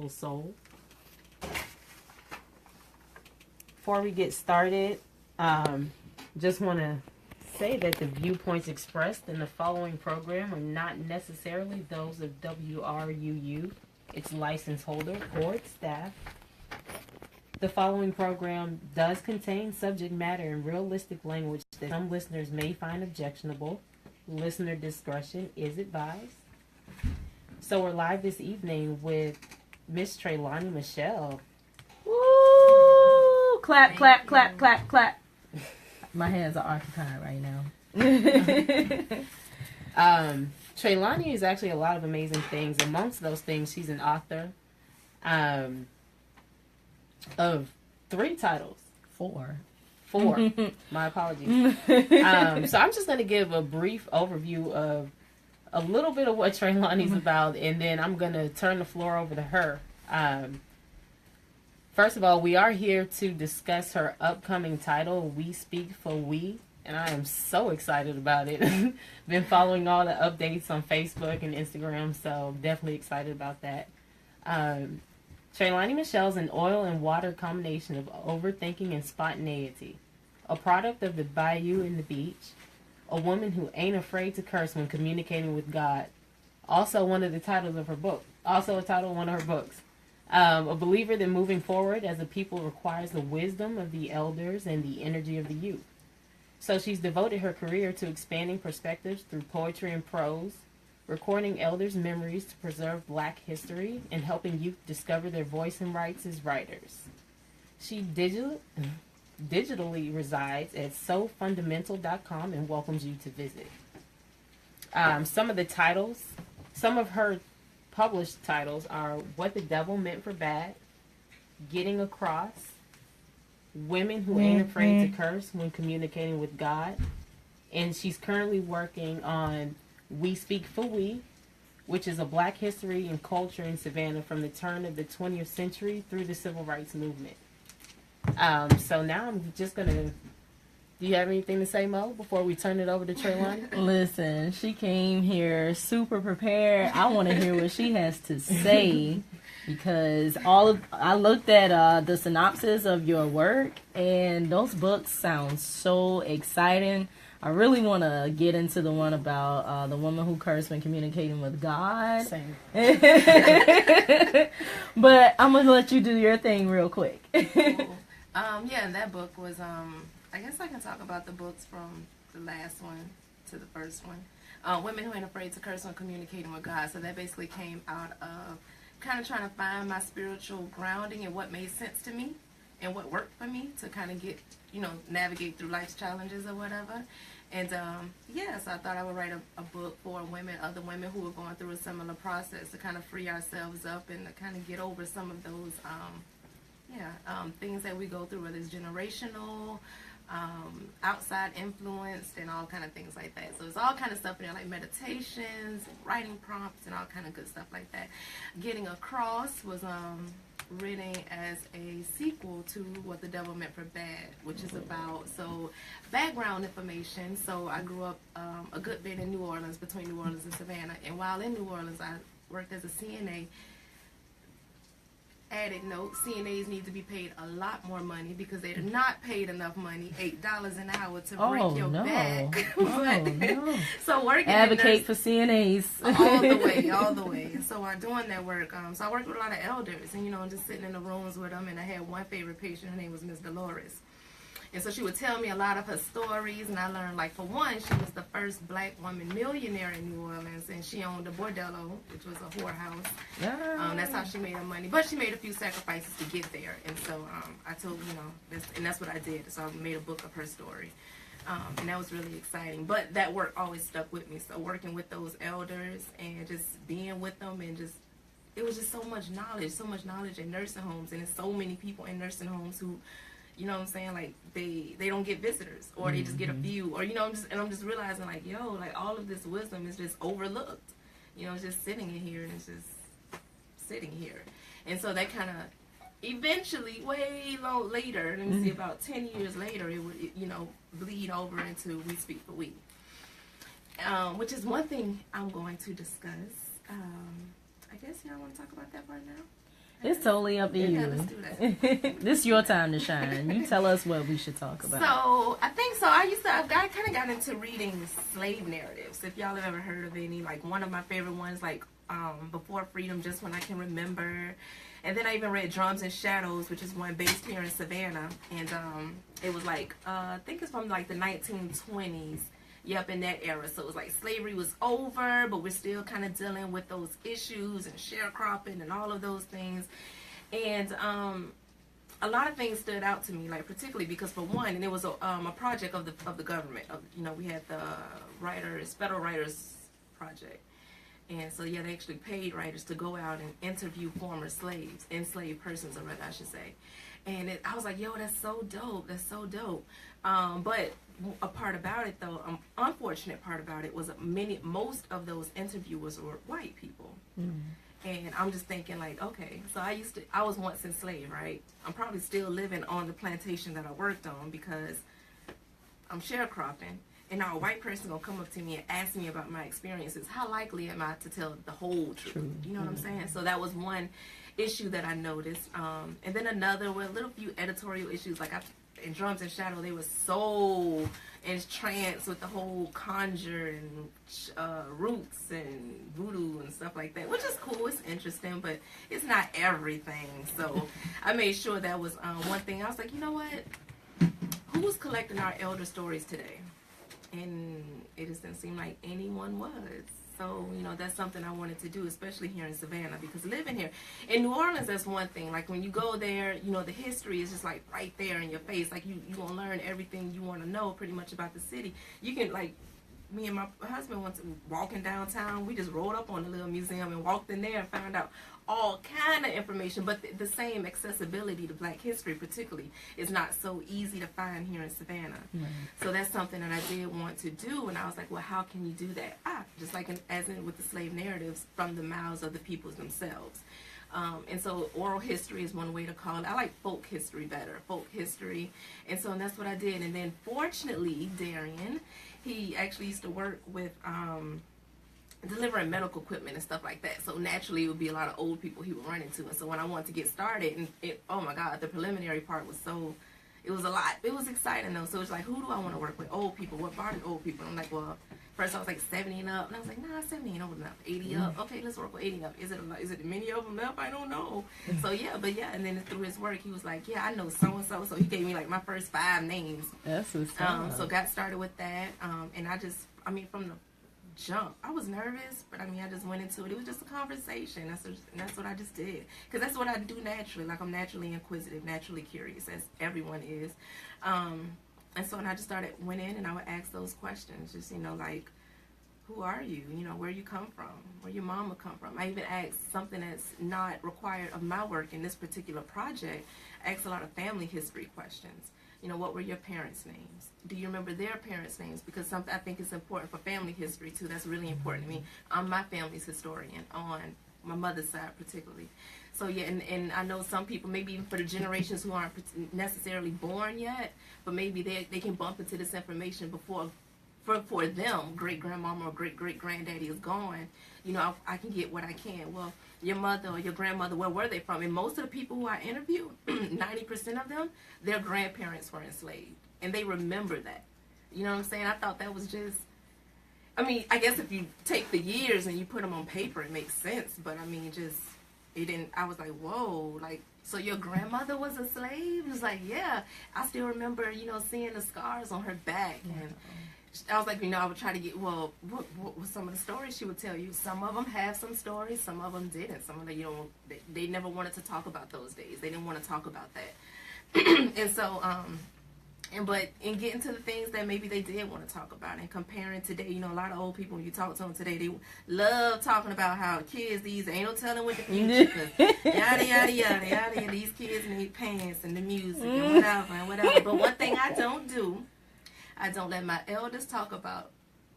Soul. Before we get started, just want to say that the viewpoints expressed in the following program are not necessarily those of WRUU, its license holder, or its staff. The following program does contain subject matter in realistic language that some listeners may find objectionable. Listener discretion is advised. So we're live this evening with Miss Trelani Michelle. Woo! Clap, clap, clap, clap, clap. My hands are occupied right now. Trelani is actually a lot of amazing things. Amongst those things, she's an author of 3 titles. 4. My apologies. So I'm just going to give a brief overview of a little bit of what Trelani's about, and then I'm going to turn the floor over to her. First of all, we are here to discuss her upcoming title, Speak Fuh We, and I am so excited about it. Been following all the updates on Facebook and Instagram, so definitely excited about that. Trelani Michelle is an oil and water combination of overthinking and spontaneity, a product of the bayou and the beach, a woman who ain't afraid to curse when communicating with God. Also one of the titles of her book. Also a title of one of her books. A believer that moving forward as a people requires the wisdom of the elders and the energy of the youth. So she's devoted her career to expanding perspectives through poetry and prose, recording elders' memories to preserve Black history, and helping youth discover their voice and rights as writers. She digitally resides at sofundamental.com and welcomes you to visit. Some of her published titles are What the Devil Meant for Bad, Getting Across, Women Who Ain't Afraid to Curse When Communicating with God, and she's currently working on We Speak Fuh We, which is a Black history and culture in Savannah from the turn of the 20th century through the Civil Rights Movement. So now I'm just going to... Do you have anything to say, Mo, before we turn it over to Trelani? Listen, she came here super prepared. I want to hear what she has to say because I looked at the synopsis of your work, and those books sound so exciting. I really want to get into the one about the woman who cursed when communicating with God. Same. But I'm going to let you do your thing real quick. Cool. Yeah, that book was, I guess I can talk about the books from the last one to the first one. Women Who Ain't Afraid to Curse when Communicating with God. So that basically came out of kind of trying to find my spiritual grounding and what made sense to me and what worked for me to kind of get, navigate through life's challenges or whatever. And, so I thought I would write a book for other women who are going through a similar process to kind of free ourselves up and to kind of get over some of those, things that we go through, whether it's generational, outside influenced, and all kind of things like that. So it's all kind of stuff in there, like meditations, writing prompts, and all kind of good stuff like that. Getting Across was written as a sequel to What the Devil Meant for Bad, which is about, background information. So I grew up a good bit in New Orleans, between New Orleans and Savannah, and while in New Orleans, I worked as a CNA. Added note, CNAs need to be paid a lot more money because they are not paid enough money, $8 an hour to break your back. So working advocate for CNAs all the way. And so I'm doing that work. So I worked with a lot of elders, and just sitting in the rooms with them. And I had one favorite patient. Her name was Miss Dolores. And so she would tell me a lot of her stories, and I learned, like, for one, she was the first Black woman millionaire in New Orleans, and she owned a bordello, which was a whorehouse. That's how she made her money. But she made a few sacrifices to get there. And so I told, and that's what I did. So I made a book of her story. And that was really exciting. But that work always stuck with me. So working with those elders and just being with them and just, it was just so much knowledge in nursing homes. And there's so many people in nursing homes who, you know what I'm saying? Like, they don't get visitors, or they just get a few, or, I'm just realizing, like, all of this wisdom is just overlooked. It's just sitting in here, and it's just sitting here. And so that kind of, eventually, way later, let me see, about 10 years later, it would, bleed over into We Speak Fuh We, which is one thing I'm going to discuss. I guess y'all want to talk about that part now? It's totally up to Yeah, you. let's do that. This is your time to shine. You tell us what we should talk about. So I think so. I kind of got into reading slave narratives. If y'all have ever heard of any, like one of my favorite ones, like Before Freedom, Just When I Can Remember. And then I even read Drums and Shadows, which is one based here in Savannah. And it was like, I think it's from like the 1920s. Yep, in that era. So it was like slavery was over, but we're still kind of dealing with those issues and sharecropping and all of those things. And a lot of things stood out to me, like particularly because for one, and it was a project of the government. We had the Federal Writers Project. And so, yeah, they actually paid writers to go out and interview former slaves, enslaved persons, or rather, I should say. And I was like, yo, that's so dope. That's so dope. But a part about it, though, unfortunate part about it was most of those interviewers were white people. Mm. And I'm just thinking, like, okay, so I was once enslaved, right? I'm probably still living on the plantation that I worked on because I'm sharecropping. And now a white person gonna come up to me and ask me about my experiences. How likely am I to tell the whole truth? You know what I'm saying? So that was one issue that I noticed. And then another were a little few editorial issues. Like in Drums and Shadow, they were so entranced with the whole conjure and roots and voodoo and stuff like that, which is cool. It's interesting, but it's not everything. So I made sure that was one thing. I was like, you know what? Who's collecting our elder stories today? And it just didn't seem like anyone was. So, that's something I wanted to do, especially here in Savannah, because living here in New Orleans, that's one thing. Like when you go there, the history is just like right there in your face. Like you gonna learn everything you want to know pretty much about the city. You can, like, me and my husband once walking downtown, we just rolled up on the little museum and walked in there and found out all kind of information, but the same accessibility to Black history particularly is not so easy to find here in Savannah. Mm-hmm. So that's something that I did want to do, and I was like, well, how can you do that? Just like as in with the slave narratives, from the mouths of the peoples themselves. And so oral history is one way to call it. I like folk history better, folk history. And so that's what I did. And then fortunately, Darian, he actually used to work with delivering medical equipment and stuff like that. So naturally, it would be a lot of old people he would run into. And so when I wanted to get started, and oh my God, the preliminary part was it was a lot. It was exciting though. So it's like, who do I want to work with? Old people. What part of old people? I'm like, well, first I was like 70 and up, and I was like, nah, 70 ain't old enough. 80 up. Okay, let's work with 80 up. Is it many of them left? I don't know. So yeah, and then through his work, he was like, yeah, I know so and so. So he gave me like my first 5 names. That's what's so got started with that. And from the jump, I was nervous, but I just went into it. It was just a conversation. That's what I just did, because that's what I do naturally. Like, I'm naturally inquisitive, naturally curious, as everyone is. And so, I just went in and I would ask those questions, just, like, who are you? Where you come from? Where your mama come from? I even asked something that's not required of my work in this particular project. I asked a lot of family history questions. What were your parents' names? Do you remember their parents' names? Because something I think is important for family history, too. That's really important to me. I'm my family's historian, on my mother's side particularly. So, yeah, and I know some people, maybe even for the generations who aren't necessarily born yet, but maybe they can bump into this information before, for them, great-grandmama or great-great-granddaddy is gone. I can get what I can. Well, your mother or your grandmother, where were they from? And most of the people who I interviewed, 90% of them, their grandparents were enslaved. And they remember that. You know what I'm saying? I thought that was just, I guess if you take the years and you put them on paper, it makes sense. But it didn't, I was like, whoa, like, so your grandmother was a slave? It was like, yeah. I still remember, seeing the scars on her back. And I was like, I would try to get, well, what were some of the stories she would tell you? Some of them have some stories, some of them didn't. Some of them, they never wanted to talk about those days. They didn't want to talk about that. And so, but in getting to the things that maybe they did want to talk about, and comparing today, a lot of old people, when you talk to them today, they love talking about how kids, these ain't no telling what the future, cause yada, yada, yada, yada, these kids need pants and the music and whatever. But one thing I don't do, I don't let my elders talk about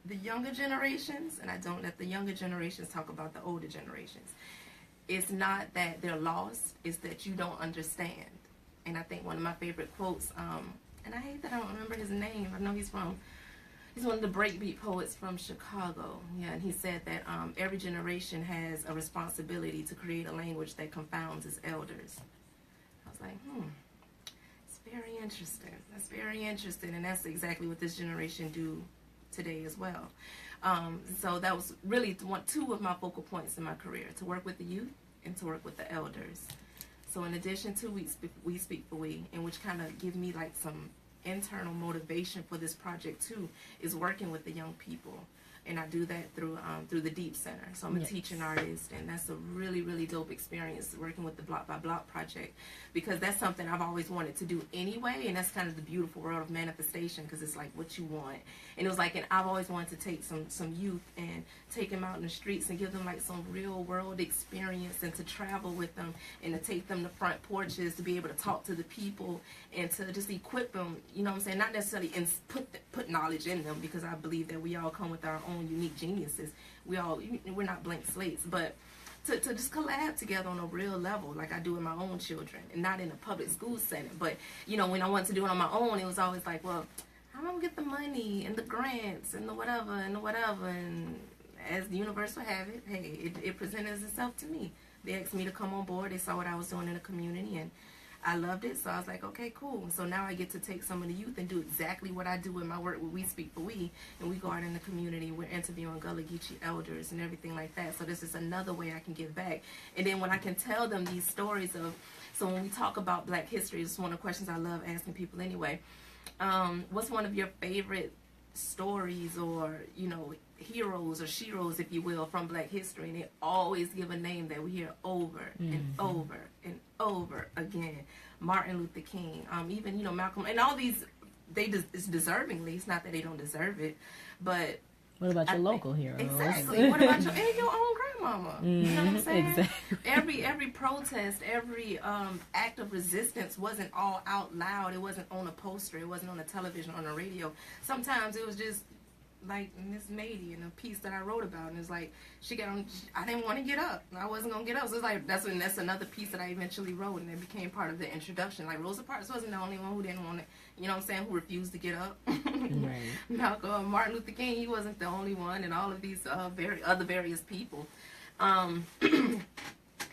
the younger generations, and I don't let the younger generations talk about the older generations. It's not that they're lost, it's that you don't understand. And I think one of my favorite quotes, and I hate that I don't remember his name. I know he's from He's one of the breakbeat poets from Chicago. Yeah, and he said that every generation has a responsibility to create a language that confounds its elders. I was like, it's very interesting. That's very interesting, and that's exactly what this generation do today as well. So that was really two of my focal points in my career, to work with the youth and to work with the elders. So in addition to We Speak Fuh We, and which kind of give me like some internal motivation for this project too, is working with the young people. And I do that through the Deep Center. So I'm a teaching artist, and that's a really, really dope experience, working with the Block by Block project, because that's something I've always wanted to do anyway, and that's kind of the beautiful world of manifestation, because it's like what you want. And it was like, and I've always wanted to take some youth and take them out in the streets and give them like some real world experience, and to travel with them, and to take them to front porches, to be able to talk to the people, and to just equip them, you know what I'm saying? Not necessarily put knowledge in them, because I believe that we all come with our own unique geniuses. We're not blank slates, but to just collab together on a real level, like I do with my own children, and not in a public school setting. But you know, when I wanted to do it on my own, it was always like, well, how am I gonna get the money and the grants and the whatever and the whatever? And as the universe will have it, hey, it presented itself to me. They asked me to come on board. They saw what I was doing in the community, and I loved it. So I was like, okay, cool. So now I get to take some of the youth and do exactly what I do in my work with We Speak Fuh We, and we go out in the community. We're interviewing Gullah Geechee elders and everything like that. So this is another way I can give back. And then when I can tell them these stories of, so when we talk about Black history, it's one of the questions I love asking people anyway. What's one of your favorite stories, or, you know, heroes or sheroes, if you will, from Black history? And they always give a name that we hear over and over and over again. Martin Luther King, even, you know, Malcolm, and all these, it's deservingly. It's not that they don't deserve it, but what about your local heroes? Exactly. What about your own grandmama? You know what I'm saying? Exactly. Every protest, every act of resistance wasn't all out loud. It wasn't on a poster. It wasn't on the television, on the radio. Sometimes it was just like Miss Mady in a piece that I wrote about, and it's like she got on. I didn't want to get up. I wasn't gonna get up. So it's like that's another piece that I eventually wrote, and it became part of the introduction. Like Rosa Parks wasn't the only one who didn't want it. You know what I'm saying? Who refused to get up. Right. Malcolm, Martin Luther King, he wasn't the only one, and all of these various people.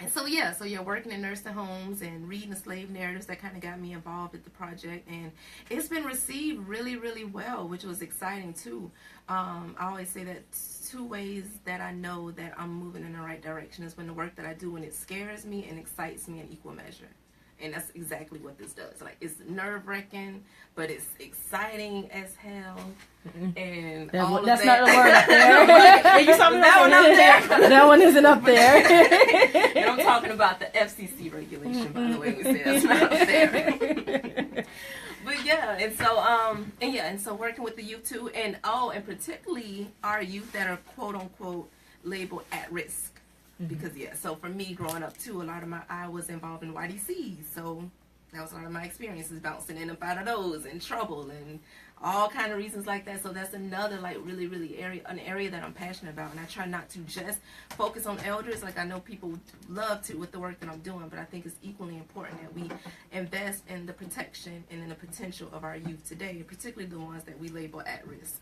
And so yeah, working in nursing homes and reading the slave narratives, that kind of got me involved with the project, and it's been received really, really well, which was exciting too. I always say that two ways that I know that I'm moving in the right direction is when the work that I do, when it scares me and excites me in equal measure. And that's exactly what this does. Like, it's nerve-wracking, but it's exciting as hell. And that's not the word up there. That one up there. That one isn't up there. And I'm talking about the FCC regulation, by the way. We say that's not up there. But yeah, and so working with the youth too, and particularly our youth that are quote unquote labeled at risk. Because so for me growing up too, I was involved in YDCs, so that was a lot of my experiences, bouncing in and out of those, and trouble, and all kind of reasons like that. So that's another like really, really an area that I'm passionate about, and I try not to just focus on elders. Like I know people love to with the work that I'm doing, but I think it's equally important that we invest in the protection and in the potential of our youth today, particularly the ones that we label at risk.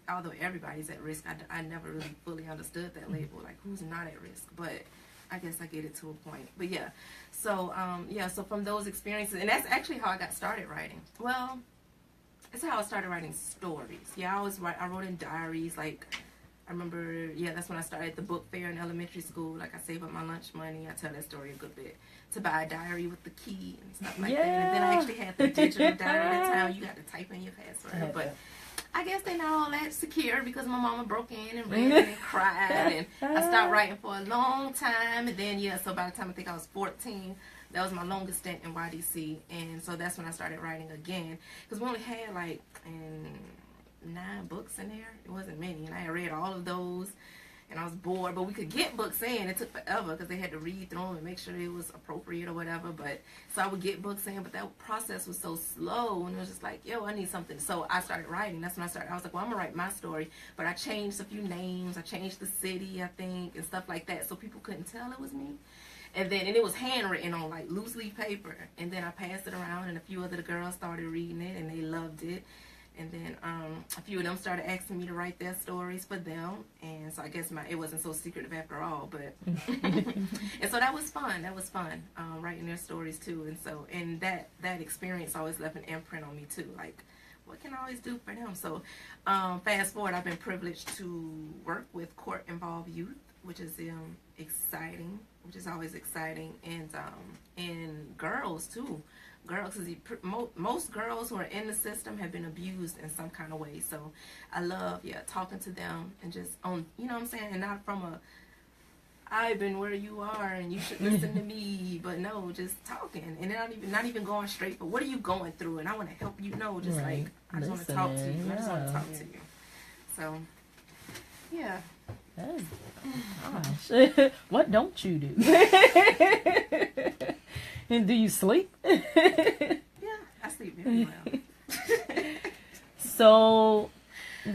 Although everybody's at risk, I never really fully understood that label, like who's not at risk, but I guess I get it to a point. But yeah, so from those experiences, and that's actually how I got started writing. Well, it's how I started writing stories. Yeah, I wrote in diaries. Like I remember, that's when I started at the book fair in elementary school. Like I saved up my lunch money. I tell that story a good bit, to buy a diary with the key and stuff like that. And then I actually had the digital diary at that time. You got to type in your password, but I guess they're not all that secure because my mama broke in and read and cried, and I stopped writing for a long time. And then so by the time I think I was 14, that was my longest stint in YDC, and so that's when I started writing again, because we only had like 9 books in there. It wasn't many, and I had read all of those, and I was bored. But we could get books in. It took forever because they had to read through them and make sure it was appropriate or whatever. But so I would get books in, but that process was so slow, and it was just like, I need something. So I started writing. That's when I was like, well, I'm gonna write my story. But I changed a few names. I changed the city, I think, and stuff like that, so people couldn't tell it was me. And it was handwritten on like loose leaf paper, and then I passed it around, and a few other girls started reading it, and they loved it. And then a few of them started asking me to write their stories for them, and so I guess it wasn't so secretive after all. But and so that was fun. That was fun, writing their stories too. And that experience always left an imprint on me too. Like, what can I always do for them? So fast forward, I've been privileged to work with court-involved youth, which is exciting, which is always exciting, and girls too. Girls, most girls who are in the system have been abused in some kind of way. So I love, talking to them and just you know what I'm saying, and not from a I've been where you are and you should listen to me, but no, just talking, and not even going straight for what are you going through, and I want to help you know, just right. like I just want to talk to you. I just want to talk to you. So yeah. Gosh, what don't you do? And do you sleep? Yeah, I sleep very well. So,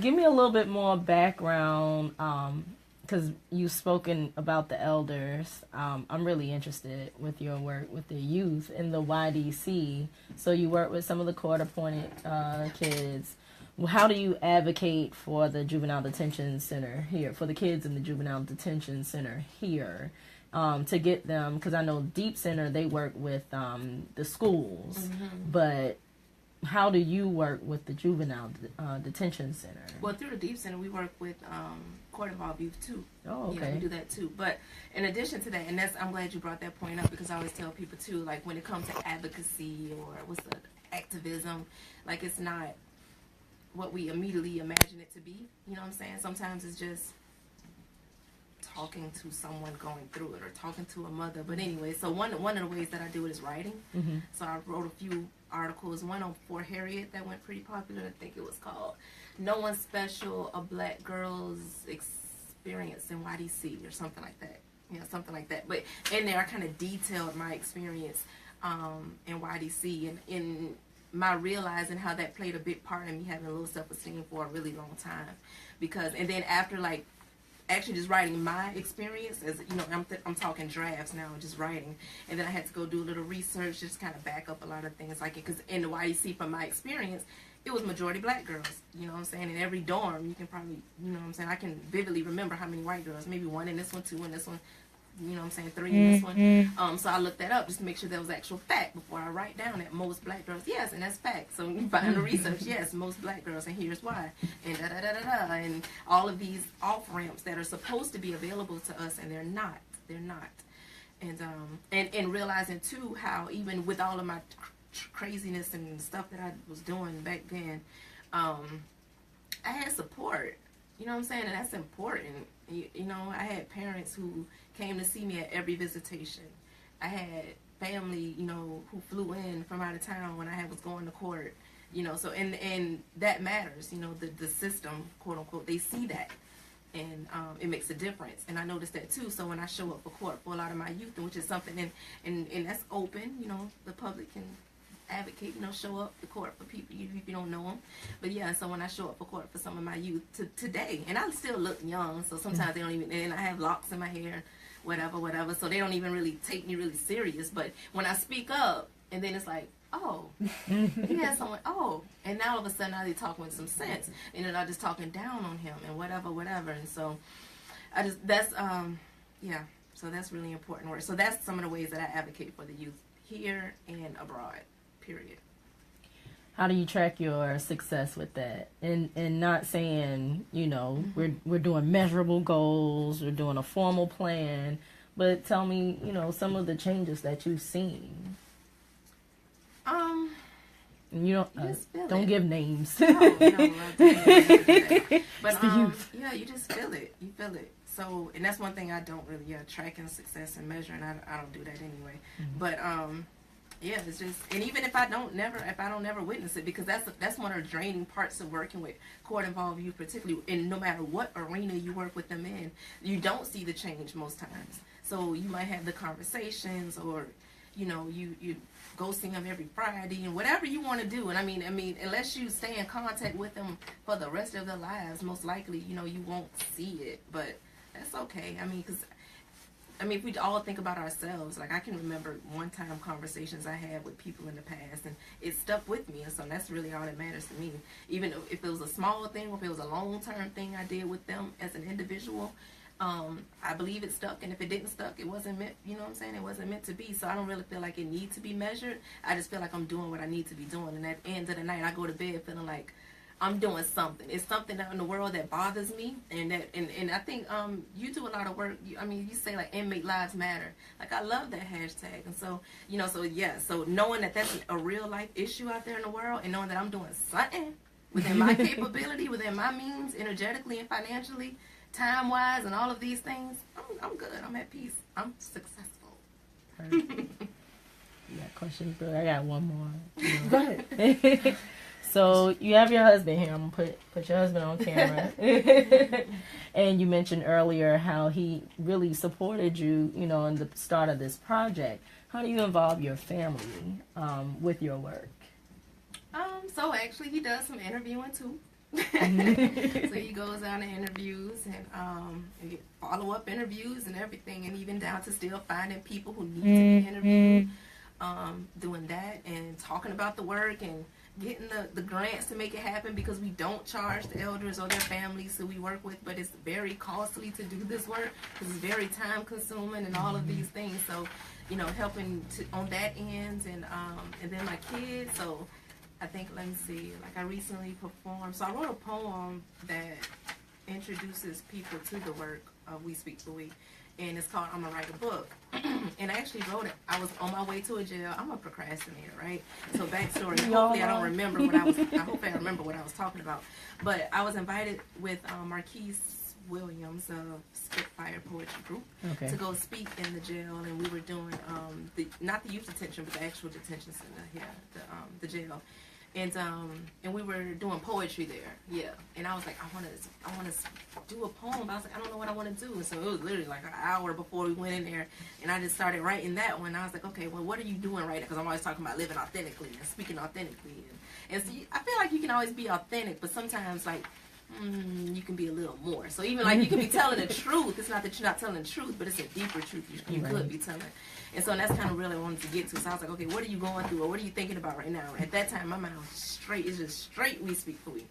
give me a little bit more background, because you've spoken about the elders. I'm really interested with your work with the youth in the YDC. So you work with some of the court-appointed kids. How do you advocate for the juvenile detention center here, for the kids in the juvenile detention center here, to get them? Because I know Deep Center, they work with the schools, but how do you work with the juvenile detention center? Well, through the Deep Center, we work with court-involved youth too. Oh, okay. Yeah, we do that too. But in addition to that, and I'm glad you brought that point up, because I always tell people too, like when it comes to advocacy or what's the activism, like it's not what we immediately imagine it to be. You know what I'm saying? Sometimes it's just talking to someone going through it, or talking to a mother. But anyway, so one of the ways that I do it is writing. So I wrote a few articles, one on Fort Harriet that went pretty popular. I think it was called "No One Special: A Black Girl's Experience in YDC" or something like that. Yeah, something like that. But in there, I kind of detailed my experience in YDC, and in my realizing how that played a big part in me having a low self-esteem for a really long time. And then after like actually just writing my experience, as you know, I'm talking drafts now, just writing, and then I had to go do a little research, just kind of back up a lot of things, like it, because in the YEC, from my experience, it was majority black girls. You know what I'm saying? In every dorm, you can probably, you know what I'm saying, I can vividly remember how many white girls, maybe one in this one, two in this one, you know what I'm saying, three in this one. So I looked that up just to make sure that was actual fact before I write down that most black girls, yes, and that's fact. So you find the research, yes, most black girls, and here's why, and da-da-da-da-da, and all of these off-ramps that are supposed to be available to us, and they're not. And realizing too how even with all of my craziness and stuff that I was doing back then, I had support. You know what I'm saying? And that's important. You know, I had parents who came to see me at every visitation. I had family, you know, who flew in from out of town when I was going to court. You know, so and that matters. You know, the system, quote unquote, they see that, and it makes a difference. And I noticed that too. So when I show up for court for a lot of my youth, which is something, and that's open. You know, the public can advocate, you know, show up to court for people if you don't know them. But yeah, so when I show up for court for some of my youth today, and I still look young, so sometimes they don't even, and I have locks in my hair, whatever, so they don't even really take me really serious. But when I speak up, and then it's like, oh, he has someone, oh, and now all of a sudden now they're talking with some sense, and then I'm just talking down on him and whatever, and so that's so that's really important work. So that's some of the ways that I advocate for the youth here and abroad. Period. How do you track your success with that? And not saying, you know, we're doing measurable goals, we're doing a formal plan, but tell me, you know, some of the changes that you've seen. You don't give names. No, but the youth. Yeah, you just feel it. You feel it. So, and that's one thing I don't really tracking success and measuring. I don't do that anyway. But yeah, it's just, and even if I don't never witness it, because that's one of the draining parts of working with court-involved youth, particularly, and no matter what arena you work with them in, you don't see the change most times. So you might have the conversations, or you know, you go see them every Friday and whatever you want to do. And I mean, unless you stay in contact with them for the rest of their lives, most likely, you know, you won't see it. But that's okay. I mean, because I mean, if we all think about ourselves, like I can remember one-time conversations I had with people in the past, and it stuck with me, and so that's really all that matters to me. Even if it was a small thing, or if it was a long-term thing I did with them as an individual, I believe it stuck, and if it didn't stuck, it wasn't meant, you know what I'm saying? It wasn't meant to be, so I don't really feel like it needs to be measured. I just feel like I'm doing what I need to be doing, and at the end of the night, I go to bed feeling like I'm doing something. It's something out in the world that bothers me, and I think you do a lot of work. I mean, you say like inmate lives matter. Like I love that hashtag, and so so knowing that that's a real life issue out there in the world, and knowing that I'm doing something within my capability, within my means, energetically and financially, time wise, and all of these things, I'm good. I'm at peace. I'm successful. You got questions, bro? I got one more. Go ahead. So you have your husband here. I'm gonna put your husband on camera. And you mentioned earlier how he really supported you, in the start of this project. How do you involve your family with your work? So actually, he does some interviewing too. So he goes out and interviews and get follow-up interviews and everything, and even down to still finding people who need to be interviewed, doing that and talking about the work and getting the grants to make it happen, because we don't charge the elders or their families who we work with, but it's very costly to do this work because it's very time consuming and all of these things. So, helping on that end, and then my kids. So I think, let me see, like I recently performed. So I wrote a poem that introduces people to the work of We Speak Fuh We. And it's called I'm Gonna Write a Book. And I actually wrote it. I was on my way to a jail. I'm a procrastinator, right? So backstory. Hopefully I don't remember what I remember what I was talking about. But I was invited with Marquise Williams of Spitfire Poetry Group to go speak in the jail, and we were doing not the youth detention, but the actual detention center, the jail. And we were doing poetry there, and I was like, I want to do a poem. I was like, I don't know what I want to do. And so it was literally like an hour before we went in there, and I just started writing that one. I was like, okay, well, what are you doing right now? Because I'm always talking about living authentically and speaking authentically, and so I feel like you can always be authentic, but sometimes like you can be a little more. So even like you can be telling the truth. It's not that you're not telling the truth, but it's a deeper truth you could be telling. And so that's kind of really what I wanted to get to. So I was like, okay, what are you going through, or what are you thinking about right now? At that time, my mind was straight. It's just straight We Speak Fuh We.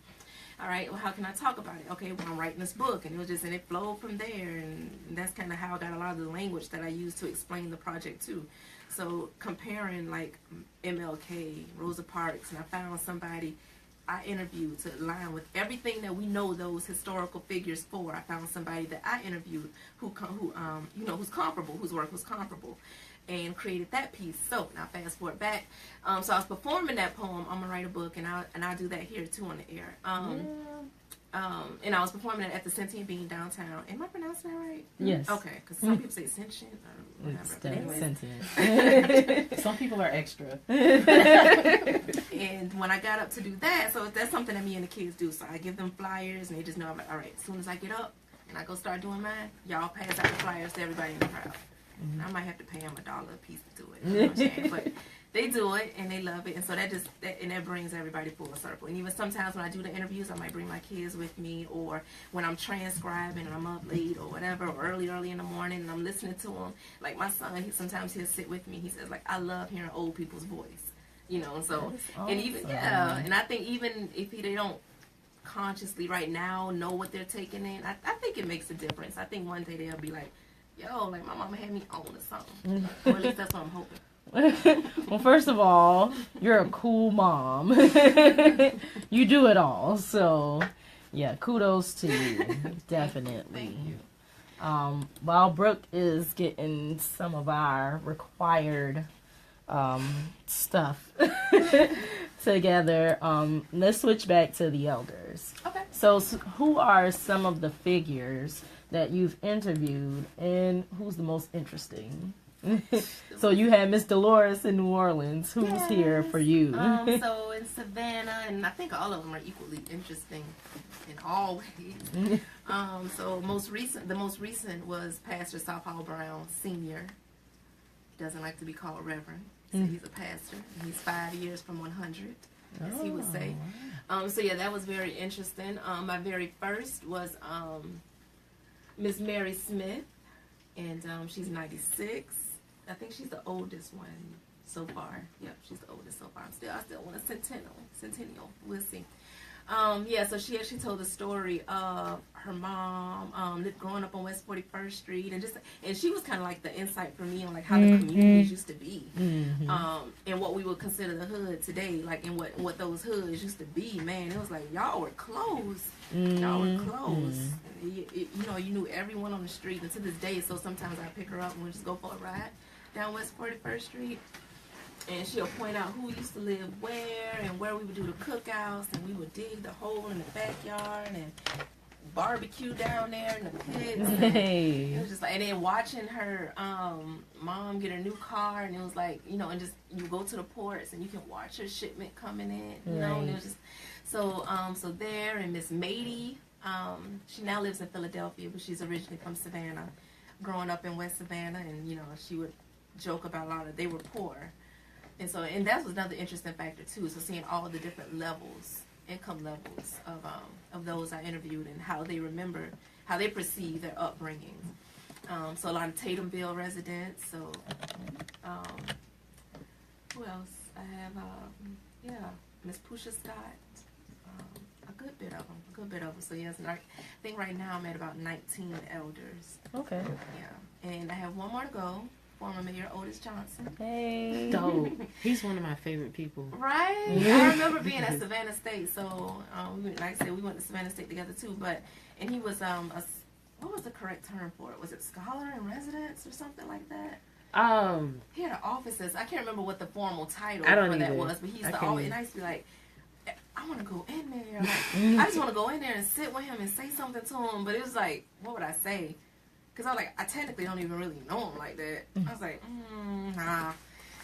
All right, well, how can I talk about it? Okay, well, I'm writing this book, and it flowed from there, and that's kind of how I got a lot of the language that I used to explain the project too. So comparing like MLK, Rosa Parks, and I found somebody I interviewed to align with everything that we know those historical figures for. I found somebody that I interviewed who's comparable, whose work was comparable, and created that piece. So now fast forward back. So I was performing that poem. I'm gonna write a book, and I'll do that here too on the air. And I was performing it at the Sentient Being downtown. Am I pronouncing that right? Yes. Okay, because some people say sentient or whatever. But anyways. Sentient. Some people are extra. And when I got up to do that, so that's something that me and the kids do. So I give them flyers, and they just know, I'm like, all right, as soon as I get up and I go start doing mine, y'all pass out the flyers to everybody in the crowd. And I might have to pay them $1 a piece to do it. You know what I'm saying? But they do it, and they love it. And so that brings everybody full circle. And even sometimes when I do the interviews, I might bring my kids with me, or when I'm transcribing and I'm up late or whatever, or early in the morning, and I'm listening to them. Like my son, sometimes he'll sit with me. He says, like, I love hearing old people's voice. And so, awesome. And even, and I think even if they don't consciously right now know what they're taking in, I think it makes a difference. I think one day they'll be like, yo, like my mama had me on or something. Or at least that's what I'm hoping. Well, first of all, you're a cool mom. You do it all. So, yeah, kudos to you. Definitely. Thank you. While Brooke is getting some of our required stuff together, let's switch back to the elders. Okay. So who are some of the figures that you've interviewed, and who's the most interesting? So you had Miss Dolores in New Orleans. Who's here for you? So in Savannah, and I think all of them are equally interesting in all ways. So the most recent was Pastor Southall Brown Sr. He doesn't like to be called Reverend. So he's a pastor, and he's 5 years from 100, as he would say. So yeah, that was very interesting. My very first was Miss Mary Smith, and she's 96. I think she's the oldest one so far. Yep, she's the oldest so far. I still want a centennial. We'll see. So she actually told the story of her mom growing up on West 41st Street, and she was kind of like the insight for me on like how the communities used to be, and what we would consider the hood today, like and what those hoods used to be. Man, it was like y'all were close. Y'all were close. You knew everyone on the street, and to this day, so sometimes I pick her up and we just go for a ride down West 41st Street. And she'll point out who used to live where and where we would do the cookouts, and we would dig the hole in the backyard and barbecue down there in the pits. Hey. It was just like, and then watching her mom get a new car, and it was like, and just you go to the ports and you can watch her shipment coming in, you know, and it was just so there. And Miss Mady, she now lives in Philadelphia, but she's originally from Savannah, growing up in West Savannah, and she would joke about a lot of they were poor. And that was another interesting factor too. So seeing all the different income levels of those I interviewed, and how they perceive their upbringing. So a lot of Tatumville residents. So who else? I have Miss Pusha Scott. A good bit of them. So yes, I think right now I'm at about 19 elders. Okay. Yeah, and I have one more to go. Former Mayor Otis Johnson. Hey. Dope. He's one of my favorite people. Right? I remember being at Savannah State. So, like I said, we went to Savannah State together too. And he was, what was the correct term for it? Was it scholar in residence or something like that? He had offices. I can't remember what the formal title for that was. But he used to always, and I used to be like, I want to go in there. Like, I just want to go in there and sit with him and say something to him. But it was like, what would I say? Because I was like, I technically don't even really know him like that. I was like, nah.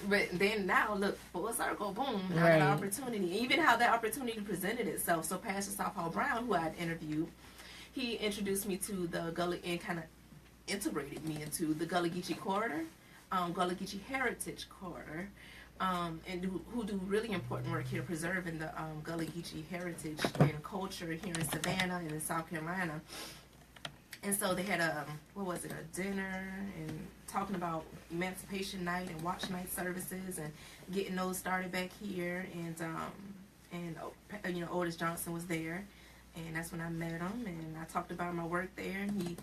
But then now, look, full circle, boom, I got an opportunity. Even how that opportunity presented itself. So Pastor Southall Brown, who I had interviewed, he introduced me to the Gullah, and kind of integrated me into the Gullah Geechee Corridor, Gullah Geechee Heritage Corridor, and who do really important work here preserving the Gullah Geechee heritage and culture here in Savannah and in South Carolina. And so they had a dinner and talking about Emancipation Night and Watch Night services and getting those started back here. And Otis Johnson was there, and that's when I met him, and I talked about my work there, and he,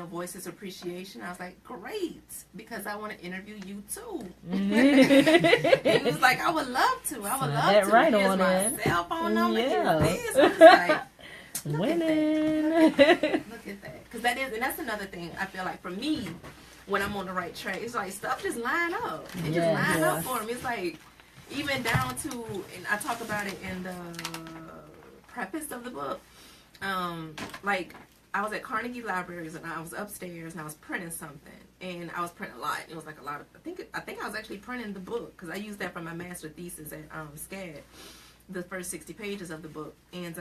voiced his appreciation. I was like, great, because I want to interview you too. And he was like, I would love to. Right. Here's On my it. cell phone number. Yeah. Here's this. I was like, Winning. Look at that. Because that's another thing I feel like for me, when I'm on the right track, it's like stuff just line up. It just lines up for me. It's like, even down to, and I talk about it in the preface of the book, like, I was at Carnegie Libraries, and I was upstairs, and I was printing something, and I was printing a lot. It was like a lot of, I think I was actually printing the book, because I used that for my master thesis at SCAD, the first 60 pages of the book. And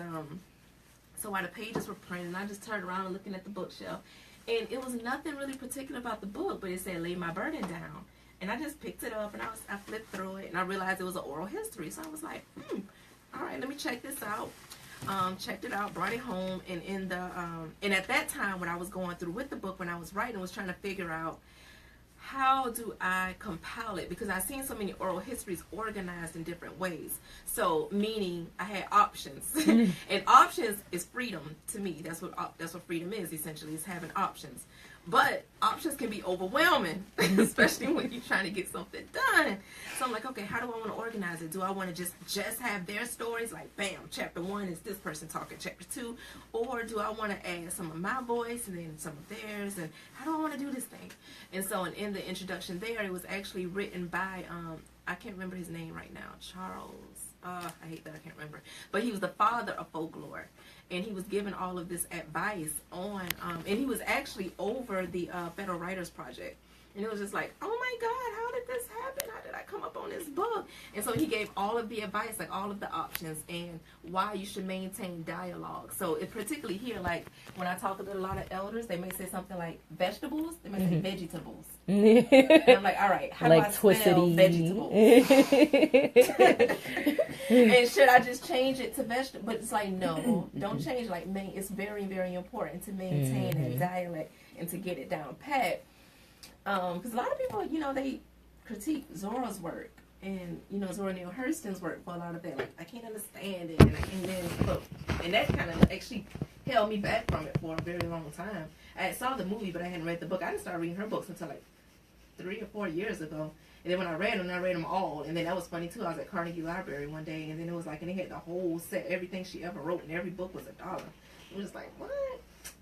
so while the pages were printed, I just turned around and looking at the bookshelf, and it was nothing really particular about the book, but it said lay my burden down. And I just picked it up, and I flipped through it, and I realized it was an oral history. So I was like, all right, let me check this out. Checked it out, brought it home, and and at that time when I was going through with the book, when I was writing, was trying to figure out how do I compile it, because I've seen so many oral histories organized in different ways. So meaning I had options, and options is freedom to me. That's what freedom is, essentially, is having options. But options can be overwhelming, especially when you're trying to get something done. So I'm like, okay, how do I want to organize it? Do I want to just have their stories, like, bam, chapter 1 is this person talking, chapter 2, or do I want to add some of my voice and then some of theirs, and how do I want to do this thing? And so in the introduction there, it was actually written by, I can't remember his name right now, Charles. I hate that I can't remember. But he was the father of folklore. And he was given all of this advice on, and he was actually over the Federal Writers Project. And it was just like, oh my God, how did this happen? How did I come up on this book? And so he gave all of the advice, like all of the options, and why you should maintain dialogue. So it particularly here, like when I talk to a lot of elders, they may say something like vegetables, they may say vegetables. And I'm like, all right, how like do I spell vegetables? And should I just change it to vegetable? But it's like, no, don't change it. Like, it's very, very important to maintain that dialect and to get it down pat. Because a lot of people, they critique Zora's work and, Zora Neale Hurston's work for a lot of that. Like, I can't understand it, and that kind of actually held me back from it for a very long time. I saw the movie, but I hadn't read the book. I didn't start reading her books until like 3 or 4 years ago. And then when I read them all. And then that was funny too. I was at Carnegie Library one day, and then it was like, and they had the whole set, everything she ever wrote, and every book was $1. It was like, what?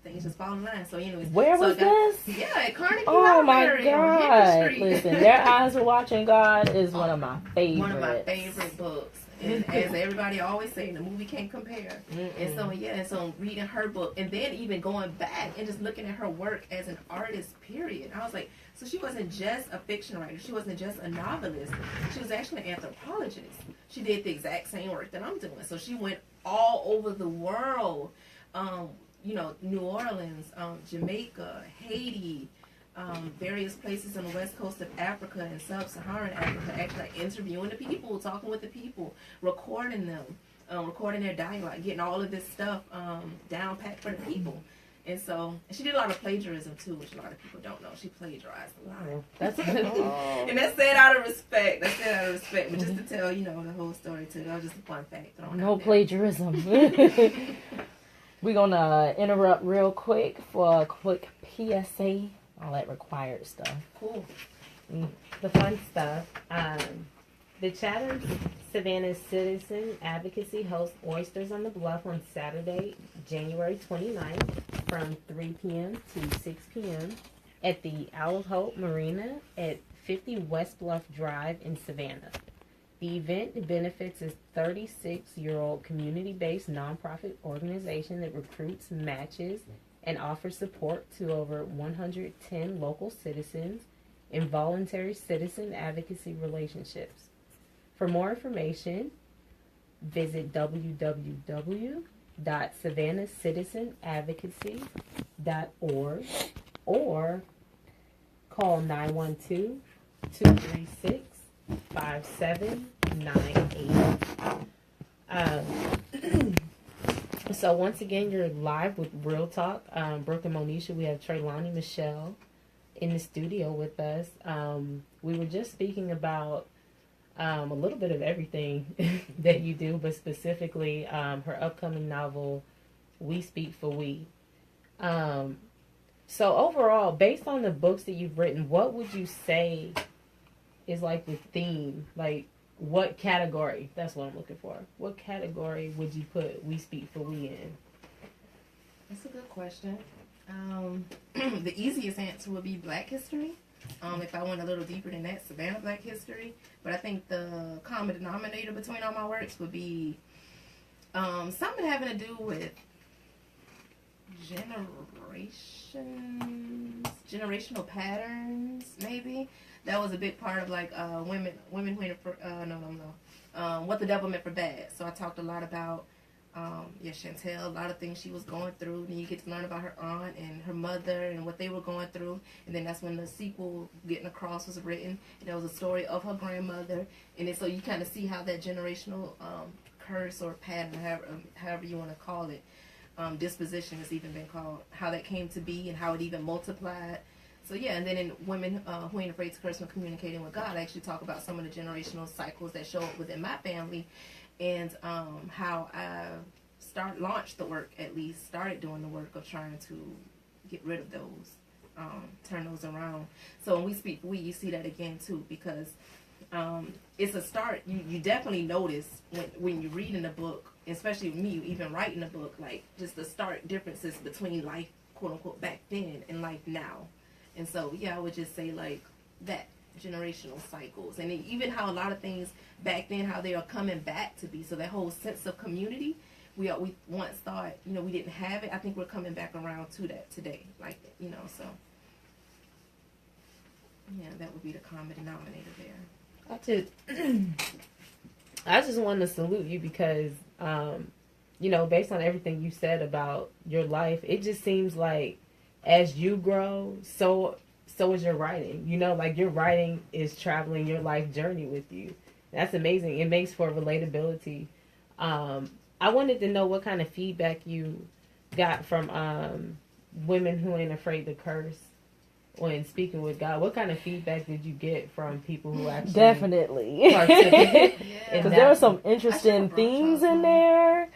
Things just fall in line. So anyways, where was this? Yeah, at Carnegie Oh my Library. God! Listen, Their Eyes Were Watching God is one of my favorites. One of my favorite books. And as everybody always say, the movie can't compare. And so reading her book, and then even going back and just looking at her work as an artist, period. I was like, so she wasn't just a fiction writer. She wasn't just a novelist. She was actually an anthropologist. She did the exact same work that I'm doing. So she went all over the world. New Orleans, Jamaica, Haiti, various places on the west coast of Africa and sub-Saharan Africa, actually interviewing the people, talking with the people, recording them, recording their dialogue, getting all of this stuff down packed for the people. And so she did a lot of plagiarism too, which a lot of people don't know. She plagiarized a lot. That's and that's said out of respect. But just to tell, the whole story too. That was just a fun fact. No plagiarism. We're going to interrupt real quick for a quick PSA. All that required stuff. Cool. The fun stuff. The Chatham Savannah Citizen Advocacy hosts Oysters on the Bluff on Saturday, January 29th from 3 p.m. to 6 p.m. at the Owl of Hope Marina at 50 West Bluff Drive in Savannah. The event benefits a 36-year-old community-based nonprofit organization that recruits, matches, and offers support to over 110 local citizens in voluntary citizen advocacy relationships. For more information, visit www.savannahcitizenadvocacy.org or call 912-236-5798. So once again, you're live with Real Talk. Brooke and Monisha, we have Trelani Michelle in the studio with us. We were just speaking about a little bit of everything that you do, but specifically her upcoming novel, We Speak Fuh We. So overall, based on the books that you've written, what would you say is like the theme? Like, what category? That's what I'm looking for. What category would you put We Speak Fuh We in? That's a good question. The easiest answer would be Black history. If I went a little deeper than that, Savannah Black history. But I think the common denominator between all my works would be something having to do with generational patterns, maybe. That was a big part of like women who ain't what the devil meant for bad. So I talked a lot about Chantel, a lot of things she was going through, and you get to learn about her aunt and her mother and what they were going through. And then that's when the sequel, Getting Across, was written, and there was a story of her grandmother. And then so you kind of see how that generational curse or pattern, however you want to call it, disposition has even been called, how that came to be and how it even multiplied. So yeah, and then in Women Who Ain't Afraid to Curse When Communicating with God, I actually talk about some of the generational cycles that show up within my family, and how I launched the work, at least started doing the work of trying to get rid of those, turn those around. So when we speak, you see that again too, because it's a start. You definitely notice when you're reading the book, especially me even writing the book, like just the stark differences between life, quote unquote, back then and life now. And so, yeah, I would just say, like, that generational cycles. And even how a lot of things back then, how they are coming back to be. So that whole sense of community, we once thought, we didn't have it. I think we're coming back around to that today. Like, so. Yeah, that would be the common denominator there. I just want to salute you because, based on everything you said about your life, it just seems like as you grow, so is your writing. Like your writing is traveling your life journey with you. That's amazing. It makes for relatability. I wanted to know what kind of feedback you got from Women Who Ain't Afraid to Curse when speaking with God, what kind of feedback did you get from people who actually Definitely. partook in Because that? there were some interesting themes in there.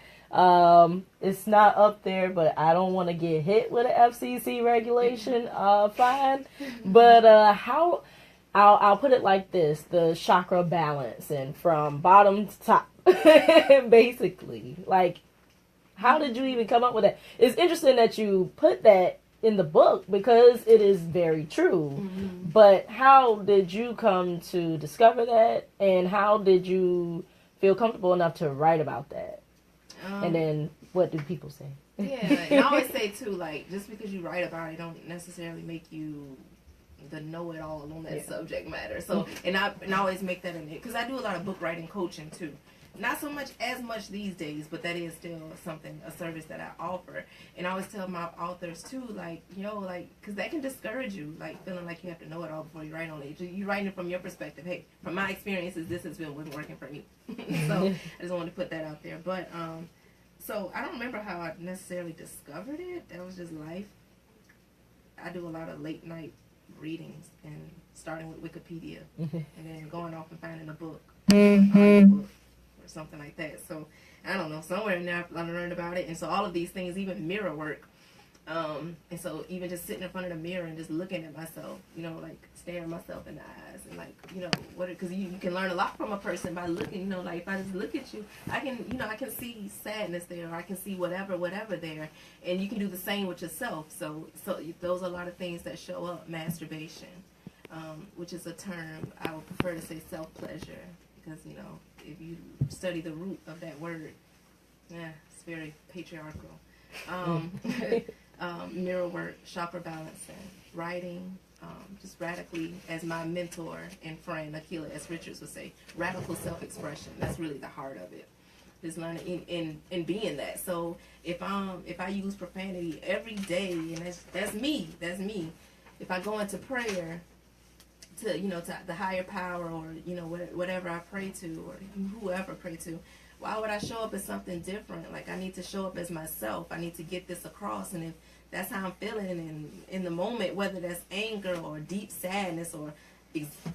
It's not up there, but I don't want to get hit with an FCC regulation fine. But how I'll put it like this: the chakra balance, and from bottom to top, basically. Like, how did you even come up with that? It's interesting that you put that in the book because it is very true. Mm-hmm. But how did you come to discover that, and how did you feel comfortable enough to write about that? And then what do people say? Yeah, and I always say too, like, just because you write about it don't necessarily make you the know-it-all on that subject matter. So, and I always make that in it, because I do a lot of book writing coaching too. Not so much as much these days, but that is still a service that I offer. And I always tell my authors too, like, because that can discourage you, like feeling like you have to know it all before you write on it. You're writing it from your perspective. Hey, from my experiences, this has been working for me. So I just wanted to put that out there. But so I don't remember how I necessarily discovered it. That was just life. I do a lot of late night readings, and starting with Wikipedia, and then going off and finding a book. Or something like that. So I don't know, somewhere in there I learned about it. And so all of these things, even mirror work, and so even just sitting in front of the mirror and just looking at myself, like staring myself in the eyes, and like, because you can learn a lot from a person by looking, like if I just look at you, I can see sadness there, or I can see whatever there, and you can do the same with yourself. So those are a lot of things that show up. Masturbation, which is a term I would prefer to say self-pleasure, because if you study the root of that word, it's very patriarchal. Mirror work, chakra balancing, writing, just radically, as my mentor and friend Akila S. Richards would say, radical self-expression. That's really the heart of it. Just learning in being that. So if I use profanity every day, and that's me. If I go into prayer to to the higher power, or whatever I pray to, or whoever I pray to, why would I show up as something different? Like, I need to show up as myself. I need to get this across. And if that's how I'm feeling in the moment, whether that's anger or deep sadness, or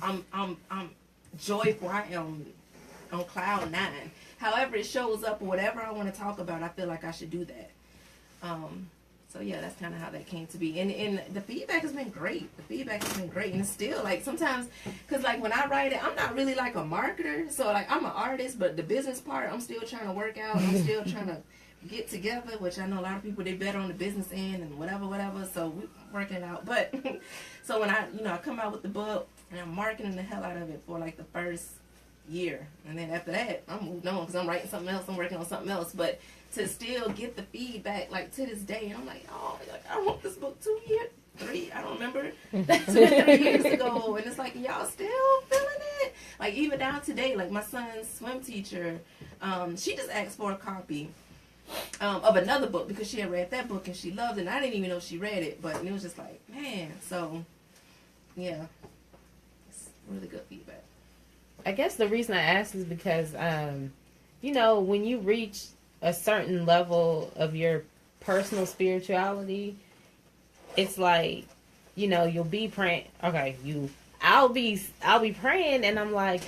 I'm joyful, I am on cloud 9. However it shows up, or whatever I want to talk about, I feel like I should do that. So yeah, that's kind of how that came to be. And the feedback has been great. And it's still, like, sometimes, because, like, when I write it, I'm not really like a marketer. So, like, I'm an artist, but the business part, I'm still trying to work out. I'm still trying to get together, which I know a lot of people, they better on the business end and whatever. So we're working it out. But so when I come out with the book, and I'm marketing the hell out of it for like the first year. And then after that, I'm moved on, because I'm writing something else. I'm working on something else. But to still get the feedback, like, to this day, I'm like, oh, like, I wrote this book 3, I don't remember, 2-3 years ago, and it's like, y'all still feeling it? Like, even down today, like, my son's swim teacher, she just asked for a copy of another book, because she had read that book and she loved it, and I didn't even know she read it, but it was just like, man, so, yeah, it's really good feedback. I guess the reason I asked is because, when you reach a certain level of your personal spirituality, it's like, you'll be praying. Okay, I'll be praying, and I'm like,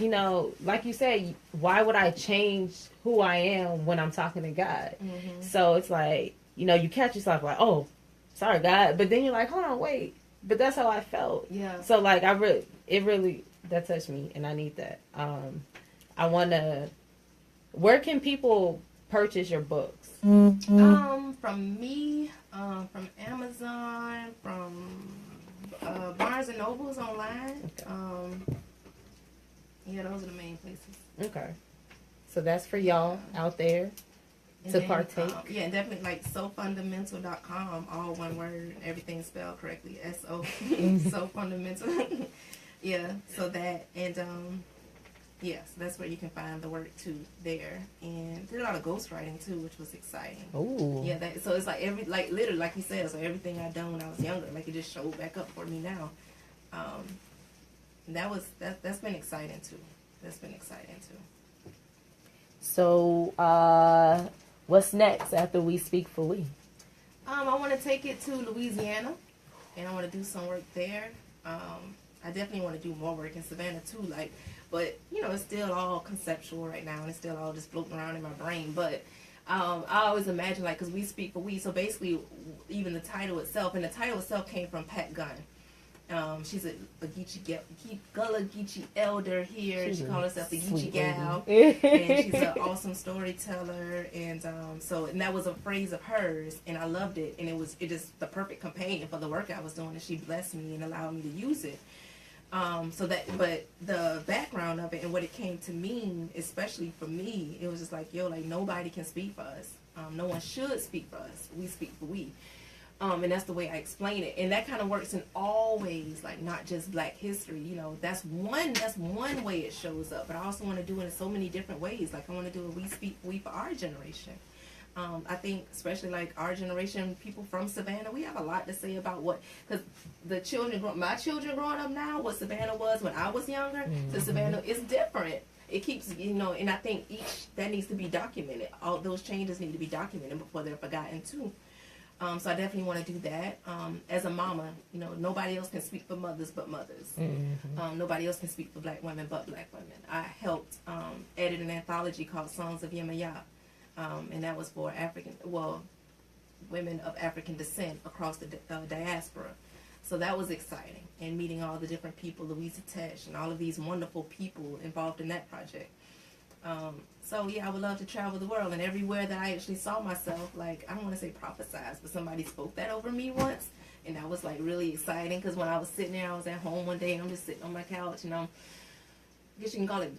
like you said, why would I change who I am when I'm talking to God? Mm-hmm. So it's like, you catch yourself like, oh, sorry, God, but then you're like, hold on, wait, but that's how I felt. Yeah. So, like, it really that touched me, and I need that. Where can people purchase your books? From me, from Amazon, from Barnes and Nobles online. Okay. Those are the main places. Okay, so that's for y'all out there to partake. And definitely, like, sofundamental.com, all one word, everything spelled correctly. SO, so fundamental. Yeah, so that, and so that's where you can find the work too there. And did a lot of ghostwriting too, which was exciting. Oh. Yeah, so it's like literally, like you said, so everything I done when I was younger, like, it just showed back up for me now. That's been exciting too. So, what's next after We Speak Fuh We? I want to take it to Louisiana. and I want to do some work there. I definitely want to do more work in Savannah too, like, but you know, it's still all conceptual right now, and it's still all just floating around in my brain. But I always imagine, like, because we speak for we, so basically, even the title itself, and the title itself came from Pat Gunn. She's a Gullah Geechee elder here. She calls herself the Geechee gal, and she's an awesome storyteller. And and that was a phrase of hers, and I loved it. And it just the perfect companion for the work I was doing, and she blessed me and allowed me to use it. But the background of it and what it came to mean, especially for me, it was just like, like nobody can speak for us. No one should speak for us. We speak for we. And that's the way I explain it. And that kind of works in all ways, like not just Black history. You know, that's one way it shows up. But I also want to do it in so many different ways. Like I want to do a we speak for we for our generation. I think especially like our generation, people from Savannah, we have a lot to say about because my children growing up now, what Savannah was when I was younger to Savannah is different. It keeps, and I think that needs to be documented. All those changes need to be documented before they're forgotten too. So I definitely want to do that. As a mama, nobody else can speak for mothers but mothers. Nobody else can speak for Black women but Black women. I helped edit an anthology called Songs of Yemaya. And that was for women of African descent across the diaspora. So that was exciting. And meeting all the different people, Louisa Tesh, and all of these wonderful people involved in that project. I would love to travel the world. And everywhere that I actually saw myself, like, I don't want to say prophesized, but somebody spoke that over me once. And that was, like, really exciting. Because when I was sitting there, I was at home one day, and I'm just sitting on my couch, and I guess you can call it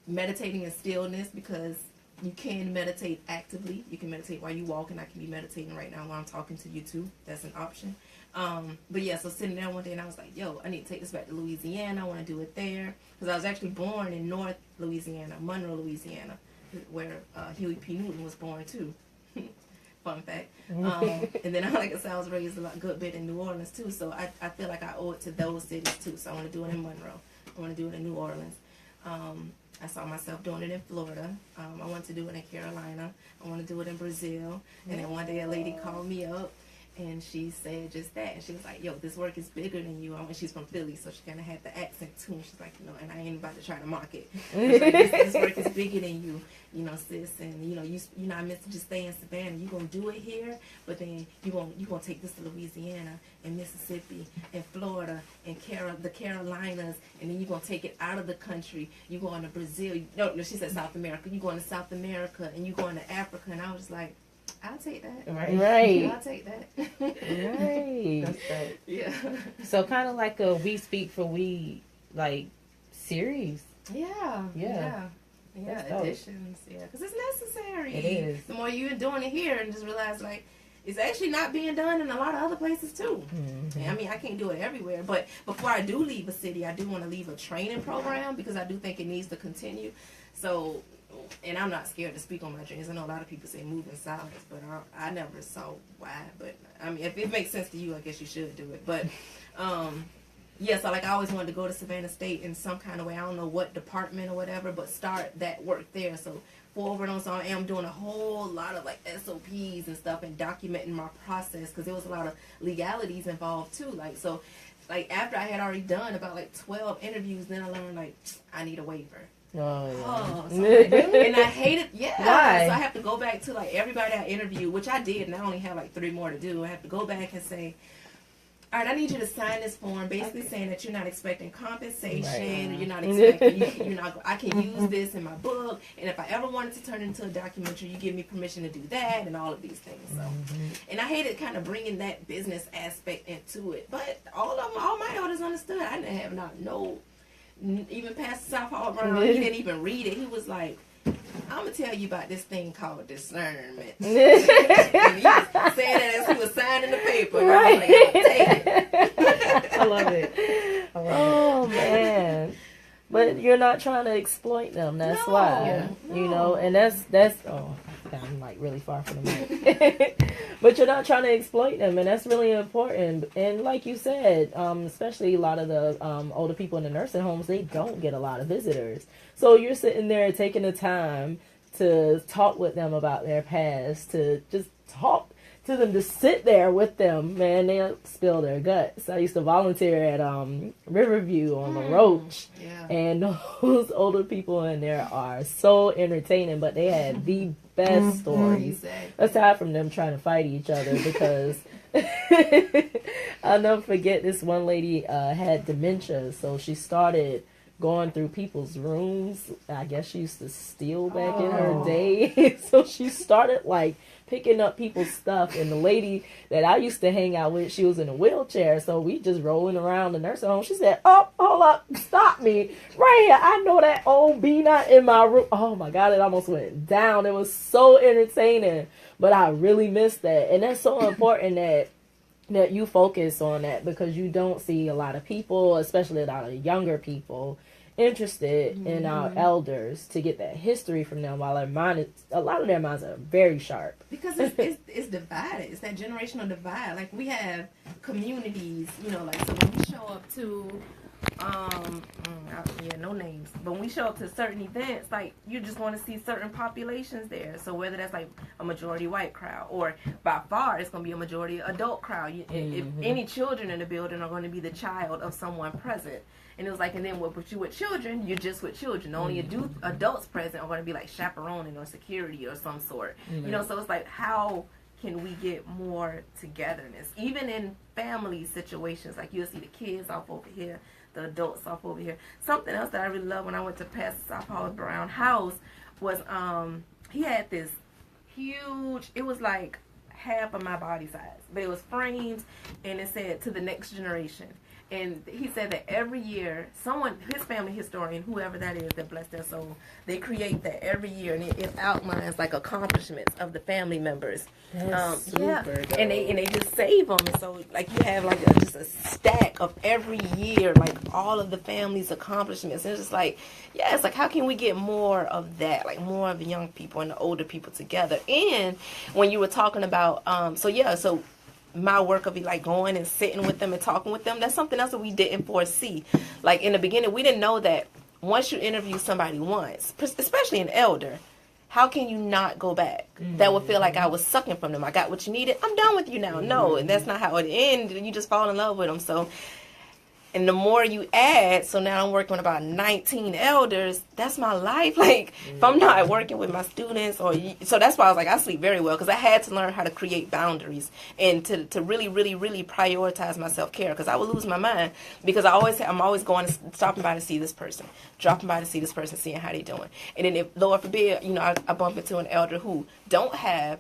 meditating in stillness, because you can meditate actively. You can meditate while you walk, and I can be meditating right now while I'm talking to you too. That's an option. So sitting there one day, and I was like, I need to take this back to Louisiana. I want to do it there. Because I was actually born in North Louisiana, Monroe, Louisiana, where Huey P. Newton was born too. Fun fact. And then, like I said, I was raised a good bit in New Orleans too. So I feel like I owe it to those cities too. So I want to do it in Monroe. I want to do it in New Orleans. I saw myself doing it in Florida. I want to do it in Carolina. I want to do it in Brazil. And then one day a lady called me up, and she said just that. And she was like, this work is bigger than you. And she's from Philly, so she kind of had the accent too. And she's like, and I ain't about to try to mock it. She's like, this work is bigger than you, sis. And, you're not meant to just stay in Savannah. You're going to do it here, but then you're going to take this to Louisiana and Mississippi and Florida and the Carolinas, and then you're going to take it out of the country. You're going to Brazil. No, she said South America. You're going to South America, and you're going to Africa. And I was just like, I'll take that. Right. I'll take that. Right. That's great. Yeah. So kind of like a We Speak for We, like, series. Yeah. That's dope. Additions. Yeah, because it's necessary. It is. The more you're doing it here, and just realize, like, it's actually not being done in a lot of other places too. I mean, I can't do it everywhere, but before I do leave a city, I do want to leave a training program, because I do think it needs to continue. So, and I'm not scared to speak on my dreams. I know a lot of people say move in silence, but I never saw why. But I mean, if it makes sense to you, I guess you should do it. But so like I always wanted to go to Savannah State in some kind of way. I don't know what department or whatever, but start that work there. So forward on, so I am doing a whole lot of like SOPs and stuff and documenting my process, because there was a lot of legalities involved too. Like after I had already done about like 12 interviews, then I learned like I need a waiver. Oh, yeah. And I hate it. Yeah. Why? So I have to go back to like everybody I interviewed, which I did, and I only have like 3 more to do. I have to go back and say, all right, I need you to sign this form, basically saying that you're not expecting compensation, or you're not expecting, I can use this in my book, and if I ever wanted to turn it into a documentary, you give me permission to do that, and all of these things. So, and I hated kind of bringing that business aspect into it, but all my elders understood. I didn't have no. Even Pastor South Hall Brown, he didn't even read it. He was like, I'm going to tell you about this thing called discernment. And he was saying that as he was signing the paper. Right. And I was like, take it. I love it. Oh, man. But you're not trying to exploit them. That's why. No. And that's I'm like really far from the mic. But you're not trying to exploit them, and that's really important. And like you said, especially a lot of the older people in the nursing homes, they don't get a lot of visitors. So you're sitting there taking the time to talk with them about their past, to just to them to sit there with them, man, they'll spill their guts. I used to volunteer at Riverview on the Roach, and those older people in there are so entertaining, but they had the best stories, aside from them trying to fight each other, because I'll never forget, this one lady had dementia, so she started going through people's rooms. I guess she used to steal back in her day. So she started like picking up people's stuff. And the lady that I used to hang out with, she was in a wheelchair. So we just rolling around the nursing home. She said, "Oh, hold up, stop me. Right here. I know that old B-Nut in my room." Oh my God, it almost went down. It was so entertaining. But I really missed that. And that's so important that you focus on that, because you don't see a lot of people, especially a lot of younger people, interested in our elders to get that history from them, while a lot of their minds are very sharp. Because it's divided. It's that generational divide. Like, we have communities, you know, like, so when we show up to, no names, but when we show up to certain events, like, you just want to see certain populations there. So whether that's like a majority white crowd, or by far it's going to be a majority adult crowd. If any children in the building are going to be the child of someone present. And it was like, and then with children, you're just with children. The only adults present are going to be like chaperoning or security or some sort. You know, so it's like, how can we get more togetherness? Even in family situations, like you'll see the kids off over here, the adults off over here. Something else that I really love when I went to Pastor South Paul Brown house was, he had this huge, it was like half of my body size, but it was framed, and it said, "To the next generation." And he said that every year, someone, his family historian, whoever that is, that bless their soul, they create that every year, and it outlines like accomplishments of the family members. That's super dope. And they just save them. And so like you have like just a stack of every year, like all of the family's accomplishments. And it's just like, yeah, it's like, how can we get more of that, like more of the young people and the older people together? And when you were talking about, so my work will be like going and sitting with them and talking with them. That's something else that we didn't foresee. Like in the beginning, we didn't know that once you interview somebody once, especially an elder, how can you not go back? That would feel like I was sucking from them. I got what you needed. I'm done with you now. No, and that's not how it ended. You just fall in love with them. So, and the more you add, so now I'm working with about 19 elders. That's my life. Like, if I'm not working with my students, so that's why I was like, I sleep very well, because I had to learn how to create boundaries and to really, really, really prioritize my self-care, because I would lose my mind, because I'm always going to stopping by to see this person, dropping by to see this person, seeing how they doing. And then if, Lord forbid, I bump into an elder who don't have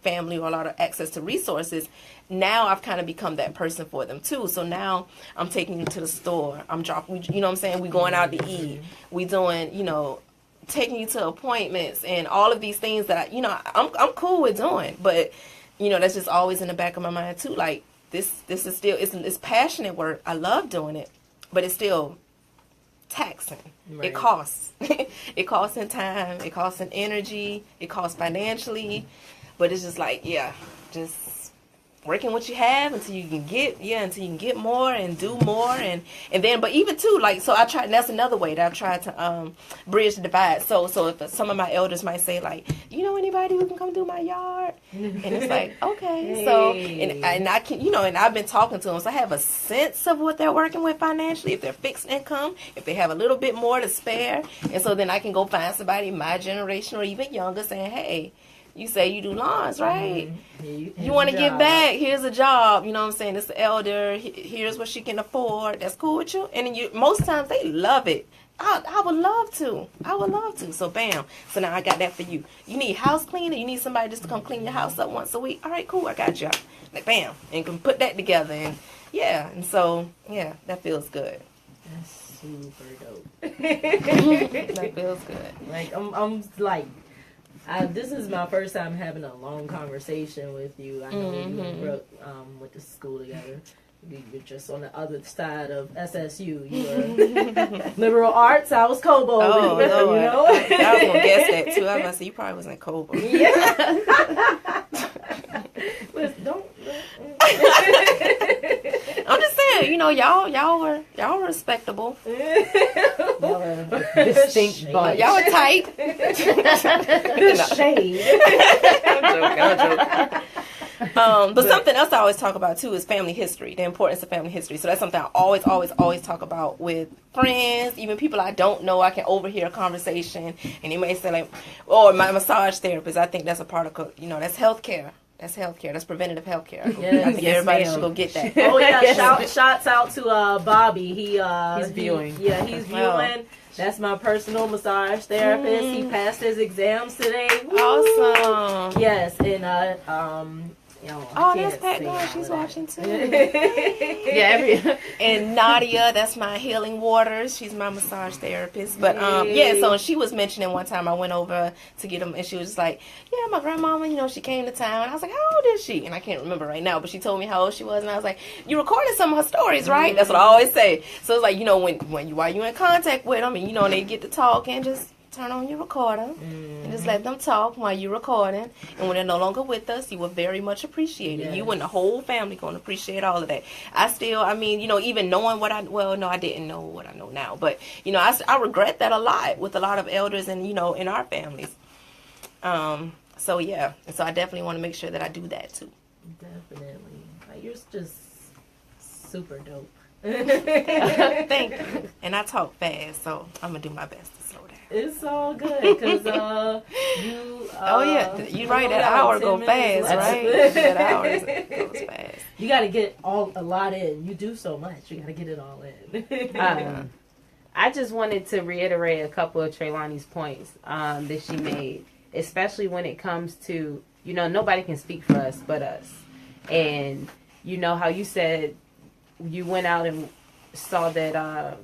family or a lot of access to resources, now I've kind of become that person for them too. So now I'm taking you to the store. I'm dropping, you know what I'm saying? We going out to eat. We doing, taking you to appointments and all of these things that I'm cool with doing. But, that's just always in the back of my mind too. Like this is still, it's passionate work. I love doing it, but it's still taxing. Right. It costs. It costs in time. It costs in energy. It costs financially. But it's just like, just working what you have until you can get more and do more. And then, but even too, like, so I tried, and that's another way that I've tried to bridge the divide. So if some of my elders might say, like, you know anybody who can come do my yard? And it's like, okay. Hey. So, and I can, and I've been talking to them, so I have a sense of what they're working with financially, if they're fixed income, if they have a little bit more to spare. And so then I can go find somebody my generation or even younger saying, hey, you say you do lawns, right? You want to give back. Here's a job. You know what I'm saying? It's the elder. Here's what she can afford. That's cool with you. And then most times they love it. I would love to. I would love to. So bam. So now I got that for you. You need house cleaner. You need somebody just to come clean your house up once a week. All right, cool. I got you. Like bam. And can put that together. And and so that feels good. That's super dope. That feels good. Like I'm like, this is my first time having a long conversation with you. I know you and Brooke went to school together. You're just on the other side of SSU. You were liberal arts. I was Cobo. Oh, Lord. I was going to guess that, too. I was going to say, you probably wasn't Cobo. Yeah. Listen, don't. I'm just saying, y'all were respectable. Y'all were distinct bunch. Y'all were tight. The shade. I'm joking. But something else I always talk about too is family history, the importance of family history. So that's something I always talk about with friends, even people I don't know. I can overhear a conversation, and they may say like, "Oh, my massage therapist." I think that's a part of, that's healthcare. That's healthcare. That's preventative healthcare. Yes, I think everybody should go get that. Oh yeah, shouts out to Bobby. He's viewing. He's viewing. That's my personal massage therapist. He passed his exams today. Woo! Awesome. Yes, and that's Pat Noah. She's watching too. Yeah, and Nadia, that's my healing waters. She's my massage therapist. But so she was mentioning one time I went over to get them, and she was just like, "Yeah, my grandmama, she came to town." I was like, "How old is she?" And I can't remember right now, but she told me how old she was, and I was like, "You recorded some of her stories, right?" That's what I always say. So it's like, while you in contact with them, and they get to talk, and just turn on your recorder and just let them talk while you're recording. And when they're no longer with us, you will very much appreciate it. Yes. You and the whole family going to appreciate all of that. Even knowing I didn't know what I know now. But, I regret that a lot with a lot of elders and, in our families. So, yeah. And so I definitely want to make sure that I do that, too. Definitely. You're just super dope. Thank you. And I talk fast, so I'm going to do my best. It's all good because you're right. That hour go fast, right? That hour goes fast. You got to get a lot in. You do so much. You got to get it all in. I just wanted to reiterate a couple of Trelani's points that she made, especially when it comes to nobody can speak for us but us, and how you said you went out and saw that.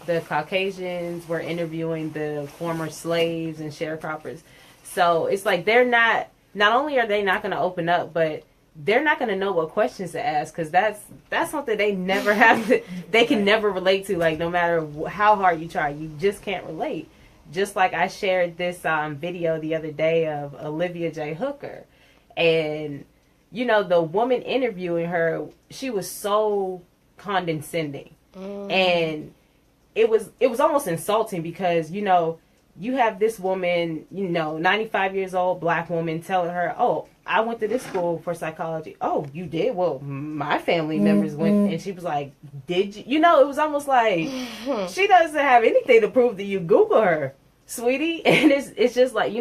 The Caucasians were interviewing the former slaves and sharecroppers. So it's like they're not only are they not going to open up, but they're not going to know what questions to ask because that's something they never have to, they can never relate to. Like no matter how hard you try, you just can't relate. Just like I shared this video the other day of Olivia J. Hooker. And, the woman interviewing her, she was so condescending. And it was almost insulting because, you have this woman, 95 years old, black woman telling her, "Oh, I went to this school for psychology." "Oh, you did? Well, my family members went." And she was like, "Did you?" It was almost like she doesn't have anything to prove that you Google her, sweetie. And it's just like,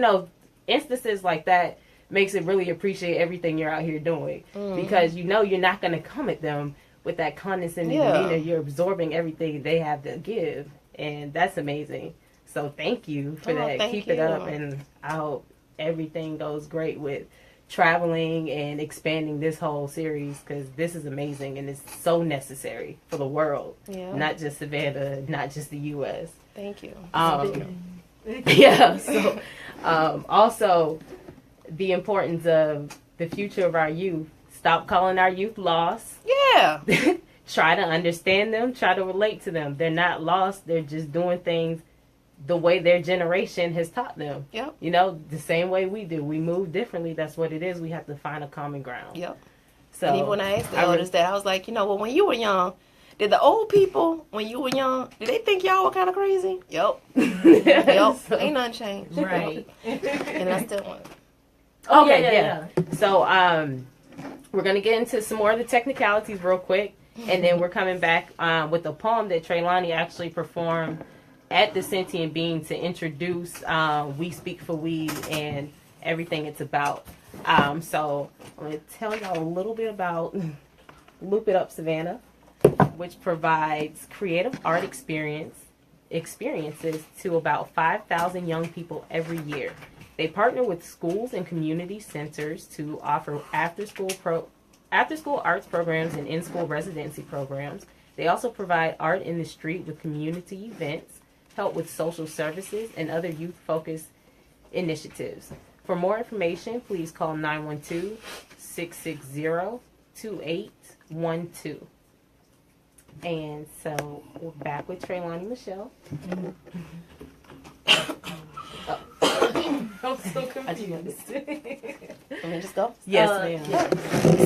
instances like that makes it really appreciate everything you're out here doing because, you're not going to come at them with that condescending demeanor. You're absorbing everything they have to give, and that's amazing. So thank you for that. Keep it up, and I hope everything goes great with traveling and expanding this whole series because this is amazing and it's so necessary for the world, not just Savannah, not just the U.S. Thank you. Yeah. So also the importance of the future of our youth. Stop calling our youth lost. Yeah. Try to understand them. Try to relate to them. They're not lost. They're just doing things the way their generation has taught them. Yep. The same way we do. We move differently. That's what it is. We have to find a common ground. Yep. So, and even when I asked the elders that, I was like, when you were young, did the old people, when you were young, did they think y'all were kind of crazy? Yep. Yep. So, ain't nothing changed. Right. And I still want. Okay, yeah. So, we're going to get into some more of the technicalities real quick, and then we're coming back with a poem that Trelani actually performed at the Sentient Being to introduce We Speak Fuh We and everything it's about. So I'm going to tell y'all a little bit about Loop It Up Savannah, which provides creative art experiences to about 5,000 young people every year. They partner with schools and community centers to offer after-school arts programs and in-school residency programs. They also provide art in the street with community events, help with social services, and other youth-focused initiatives. For more information, please call 912-660-2812. And so we're back with Trelani Michelle. I'm so confused. Let me just go? Yes, ma'am. Yeah.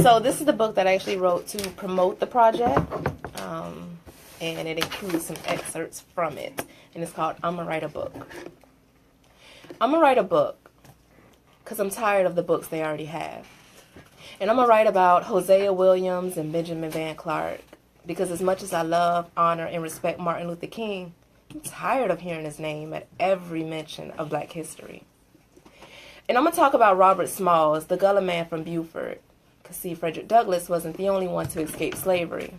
So this is the book that I actually wrote to promote the project. And it includes some excerpts from it. And it's called I'ma Write a Book. I'ma write a book because I'm tired of the books they already have. And I'm going to write about Hosea Williams and Benjamin Van Clark, because as much as I love, honor, and respect Martin Luther King, I'm tired of hearing his name at every mention of Black history. And I'm going to talk about Robert Smalls, the Gullah man from Beaufort, because see, Frederick Douglass wasn't the only one to escape slavery.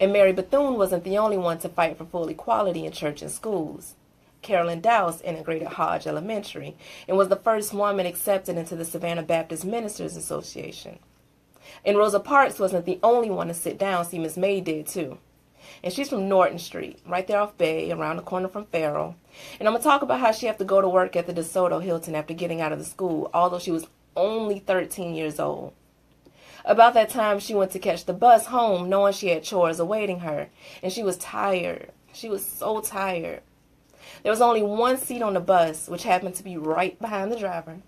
And Mary Bethune wasn't the only one to fight for full equality in church and schools. Carolyn Dowse integrated Hodge Elementary and was the first woman accepted into the Savannah Baptist Ministers Association. And Rosa Parks wasn't the only one to sit down. See, Miss May did too. And she's from Norton Street, right there off Bay, around the corner from Farrell. And I'm going to talk about how she had to go to work at the DeSoto Hilton after getting out of the school, although she was only 13 years old. About that time, she went to catch the bus home, knowing she had chores awaiting her. And she was tired. She was so tired. There was only one seat on the bus, which happened to be right behind the driver.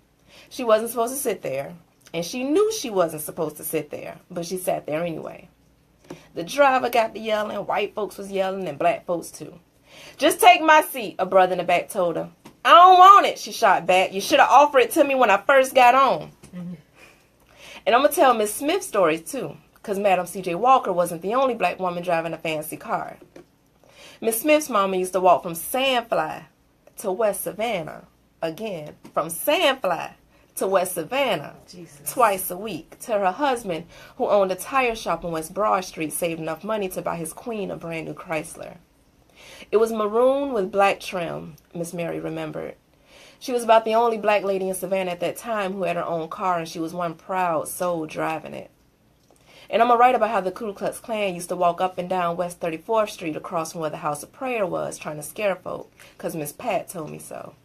She wasn't supposed to sit there, and she knew she wasn't supposed to sit there, but she sat there anyway. The driver got to yelling, white folks was yelling, and black folks too. "Just take my seat," a brother in the back told her. "I don't want it," she shot back. "You should have offered it to me when I first got on." Mm-hmm. And I'm going to tell Miss Smith's story too, because Madam C.J. Walker wasn't the only black woman driving a fancy car. Miss Smith's mama used to walk from Sandfly to West Savannah. Again, from Sandfly to West Savannah twice a week to her husband, who owned a tire shop on West Broad Street, saved enough money to buy his queen a brand new Chrysler. It was maroon with black trim, Miss Mary remembered. She was about the only black lady in Savannah at that time who had her own car, and she was one proud soul driving it. And I'm going to write about how the Ku Klux Klan used to walk up and down West 34th Street across from where the House of Prayer was, trying to scare folk, because Miss Pat told me so.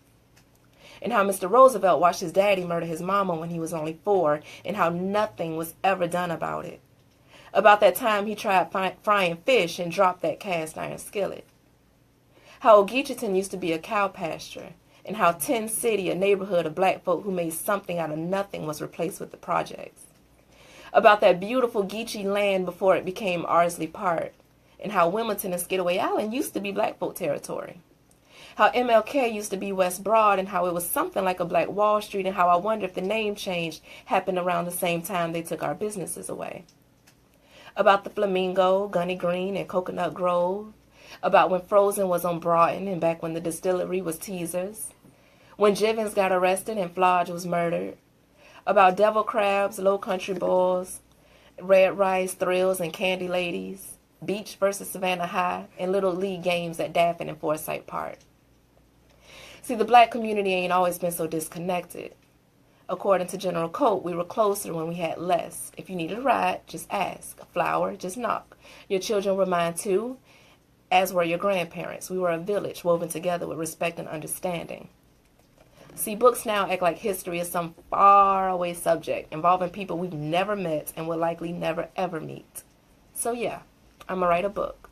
And how Mr. Roosevelt watched his daddy murder his mama when he was only 4, and how nothing was ever done about it. About that time, he tried frying fish and dropped that cast iron skillet. How Ogeechiton used to be a cow pasture, and how Tin City, a neighborhood of black folk who made something out of nothing, was replaced with the projects. About that beautiful Geechee land before it became Ardsley Park, and how Wilmington and Skidaway Island used to be black folk territory. How MLK used to be West Broad, and how it was something like a black Wall Street, and how I wonder if the name change happened around the same time they took our businesses away. About the Flamingo, Gunny Green, and Coconut Grove. About when Frozen was on Broughton, and back when the distillery was Teasers. When Jivens got arrested and Flodge was murdered. About devil crabs, low country boys, red rice thrills and candy ladies, Beach versus Savannah High, and little league games at Daffin and Forsyth Park. See, the black community ain't always been so disconnected. According to General Coate, we were closer when we had less. If you needed a ride, just ask. A flower, just knock. Your children were mine too, as were your grandparents. We were a village woven together with respect and understanding. See, books now act like history is some faraway subject involving people we've never met and will likely never ever meet. So yeah, I'm going to write a book.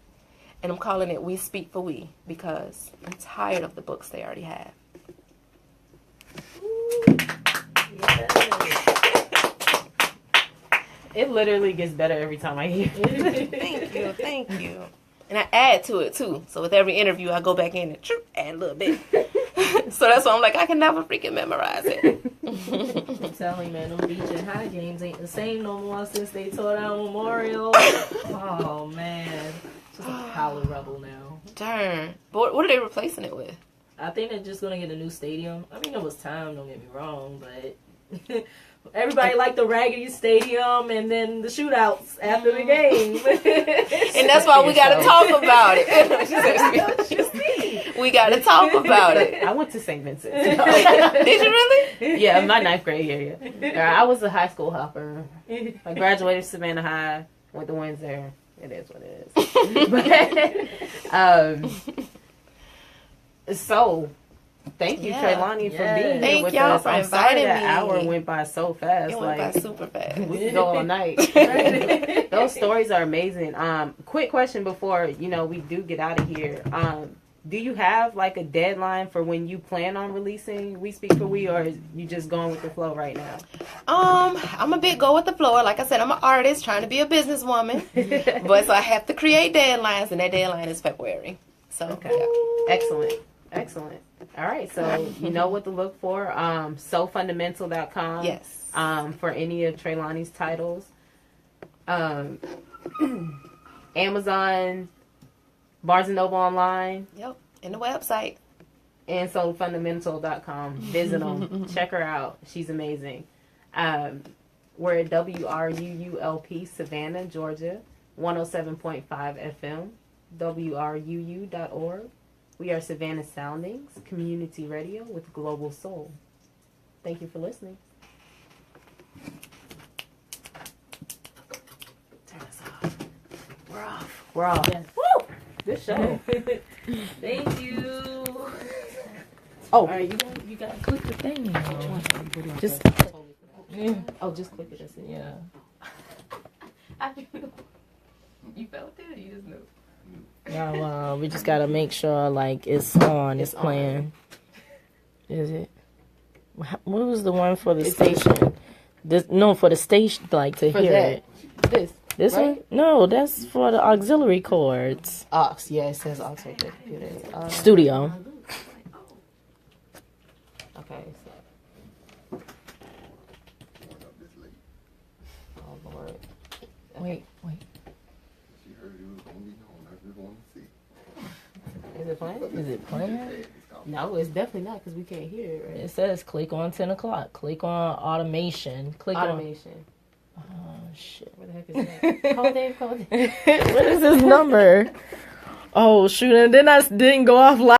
And I'm calling it We Speak Fuh We, because I'm tired of the books they already have. It literally gets better every time I hear it. Thank you. And I add to it too. So with every interview, I go back in and add a little bit. So that's why I'm like, I can never freaking memorize it. I'm telling you, man, them beach and high games ain't the same no more since they tore down Memorial. Oh, man. It's just a power rebel now. Darn. But what are they replacing it with? I think they're just going to get a new stadium. I mean, it was time, don't get me wrong, but everybody liked the Raggedy Stadium and then the shootouts after the game. And that's why we got to talk about it. We got to talk about it. I went to St. Vincent. Did you really? Yeah, my 9th grade year. Yeah. I was a high school hopper. I graduated Savannah High, went to Windsor. It is what it is. So, thank you, Trelani, for being here with us. I'm sorry that hour went by so fast. It went by super fast. We could go all night. Those stories are amazing. Quick question before we do get out of here. Do you have like a deadline for when you plan on releasing We Speak Fuh We, or you just going with the flow right now? I'm a bit go with the flow. Like I said, I'm an artist trying to be a businesswoman, but so I have to create deadlines, and that deadline is February. So okay, yeah. Excellent. All right, so you know what to look for. SoFundamental.com. Yes. For any of Trelani's titles. Amazon, Barnes & Noble online. Yep. And the website. And SoFundamental.com. Visit them. Check her out. She's amazing. We're at WRUULP, Savannah, Georgia, 107.5 FM, WRUU.org. We are Savannah Soundings, community radio with global soul. Thank you for listening. Turn us off. We're off. We're off. Yes. Woo! Good show. Thank you. Oh, All right, you got to click the thing. Just just click it. That's it. yeah. You felt it, or you just knew? Now we just gotta make sure like it's on. It's It's playing. Is it? What was the one for the station? For the station, like to For hear that. it. This right? one? No, that's for the auxiliary cords. Aux. Yeah, it says aux right there. Computer. Studio. Okay. So. Oh Lord. Wait. She heard it was gonna be known. I just want to see. Is it playing? Is it playing? No, it's definitely not because we can't hear it. Right? It says click on 10 o'clock. Click on automation. Click Automation. on. Oh, shit. Where the heck is that? Call Dave. What is his number? Oh, shoot. And then I didn't go off live.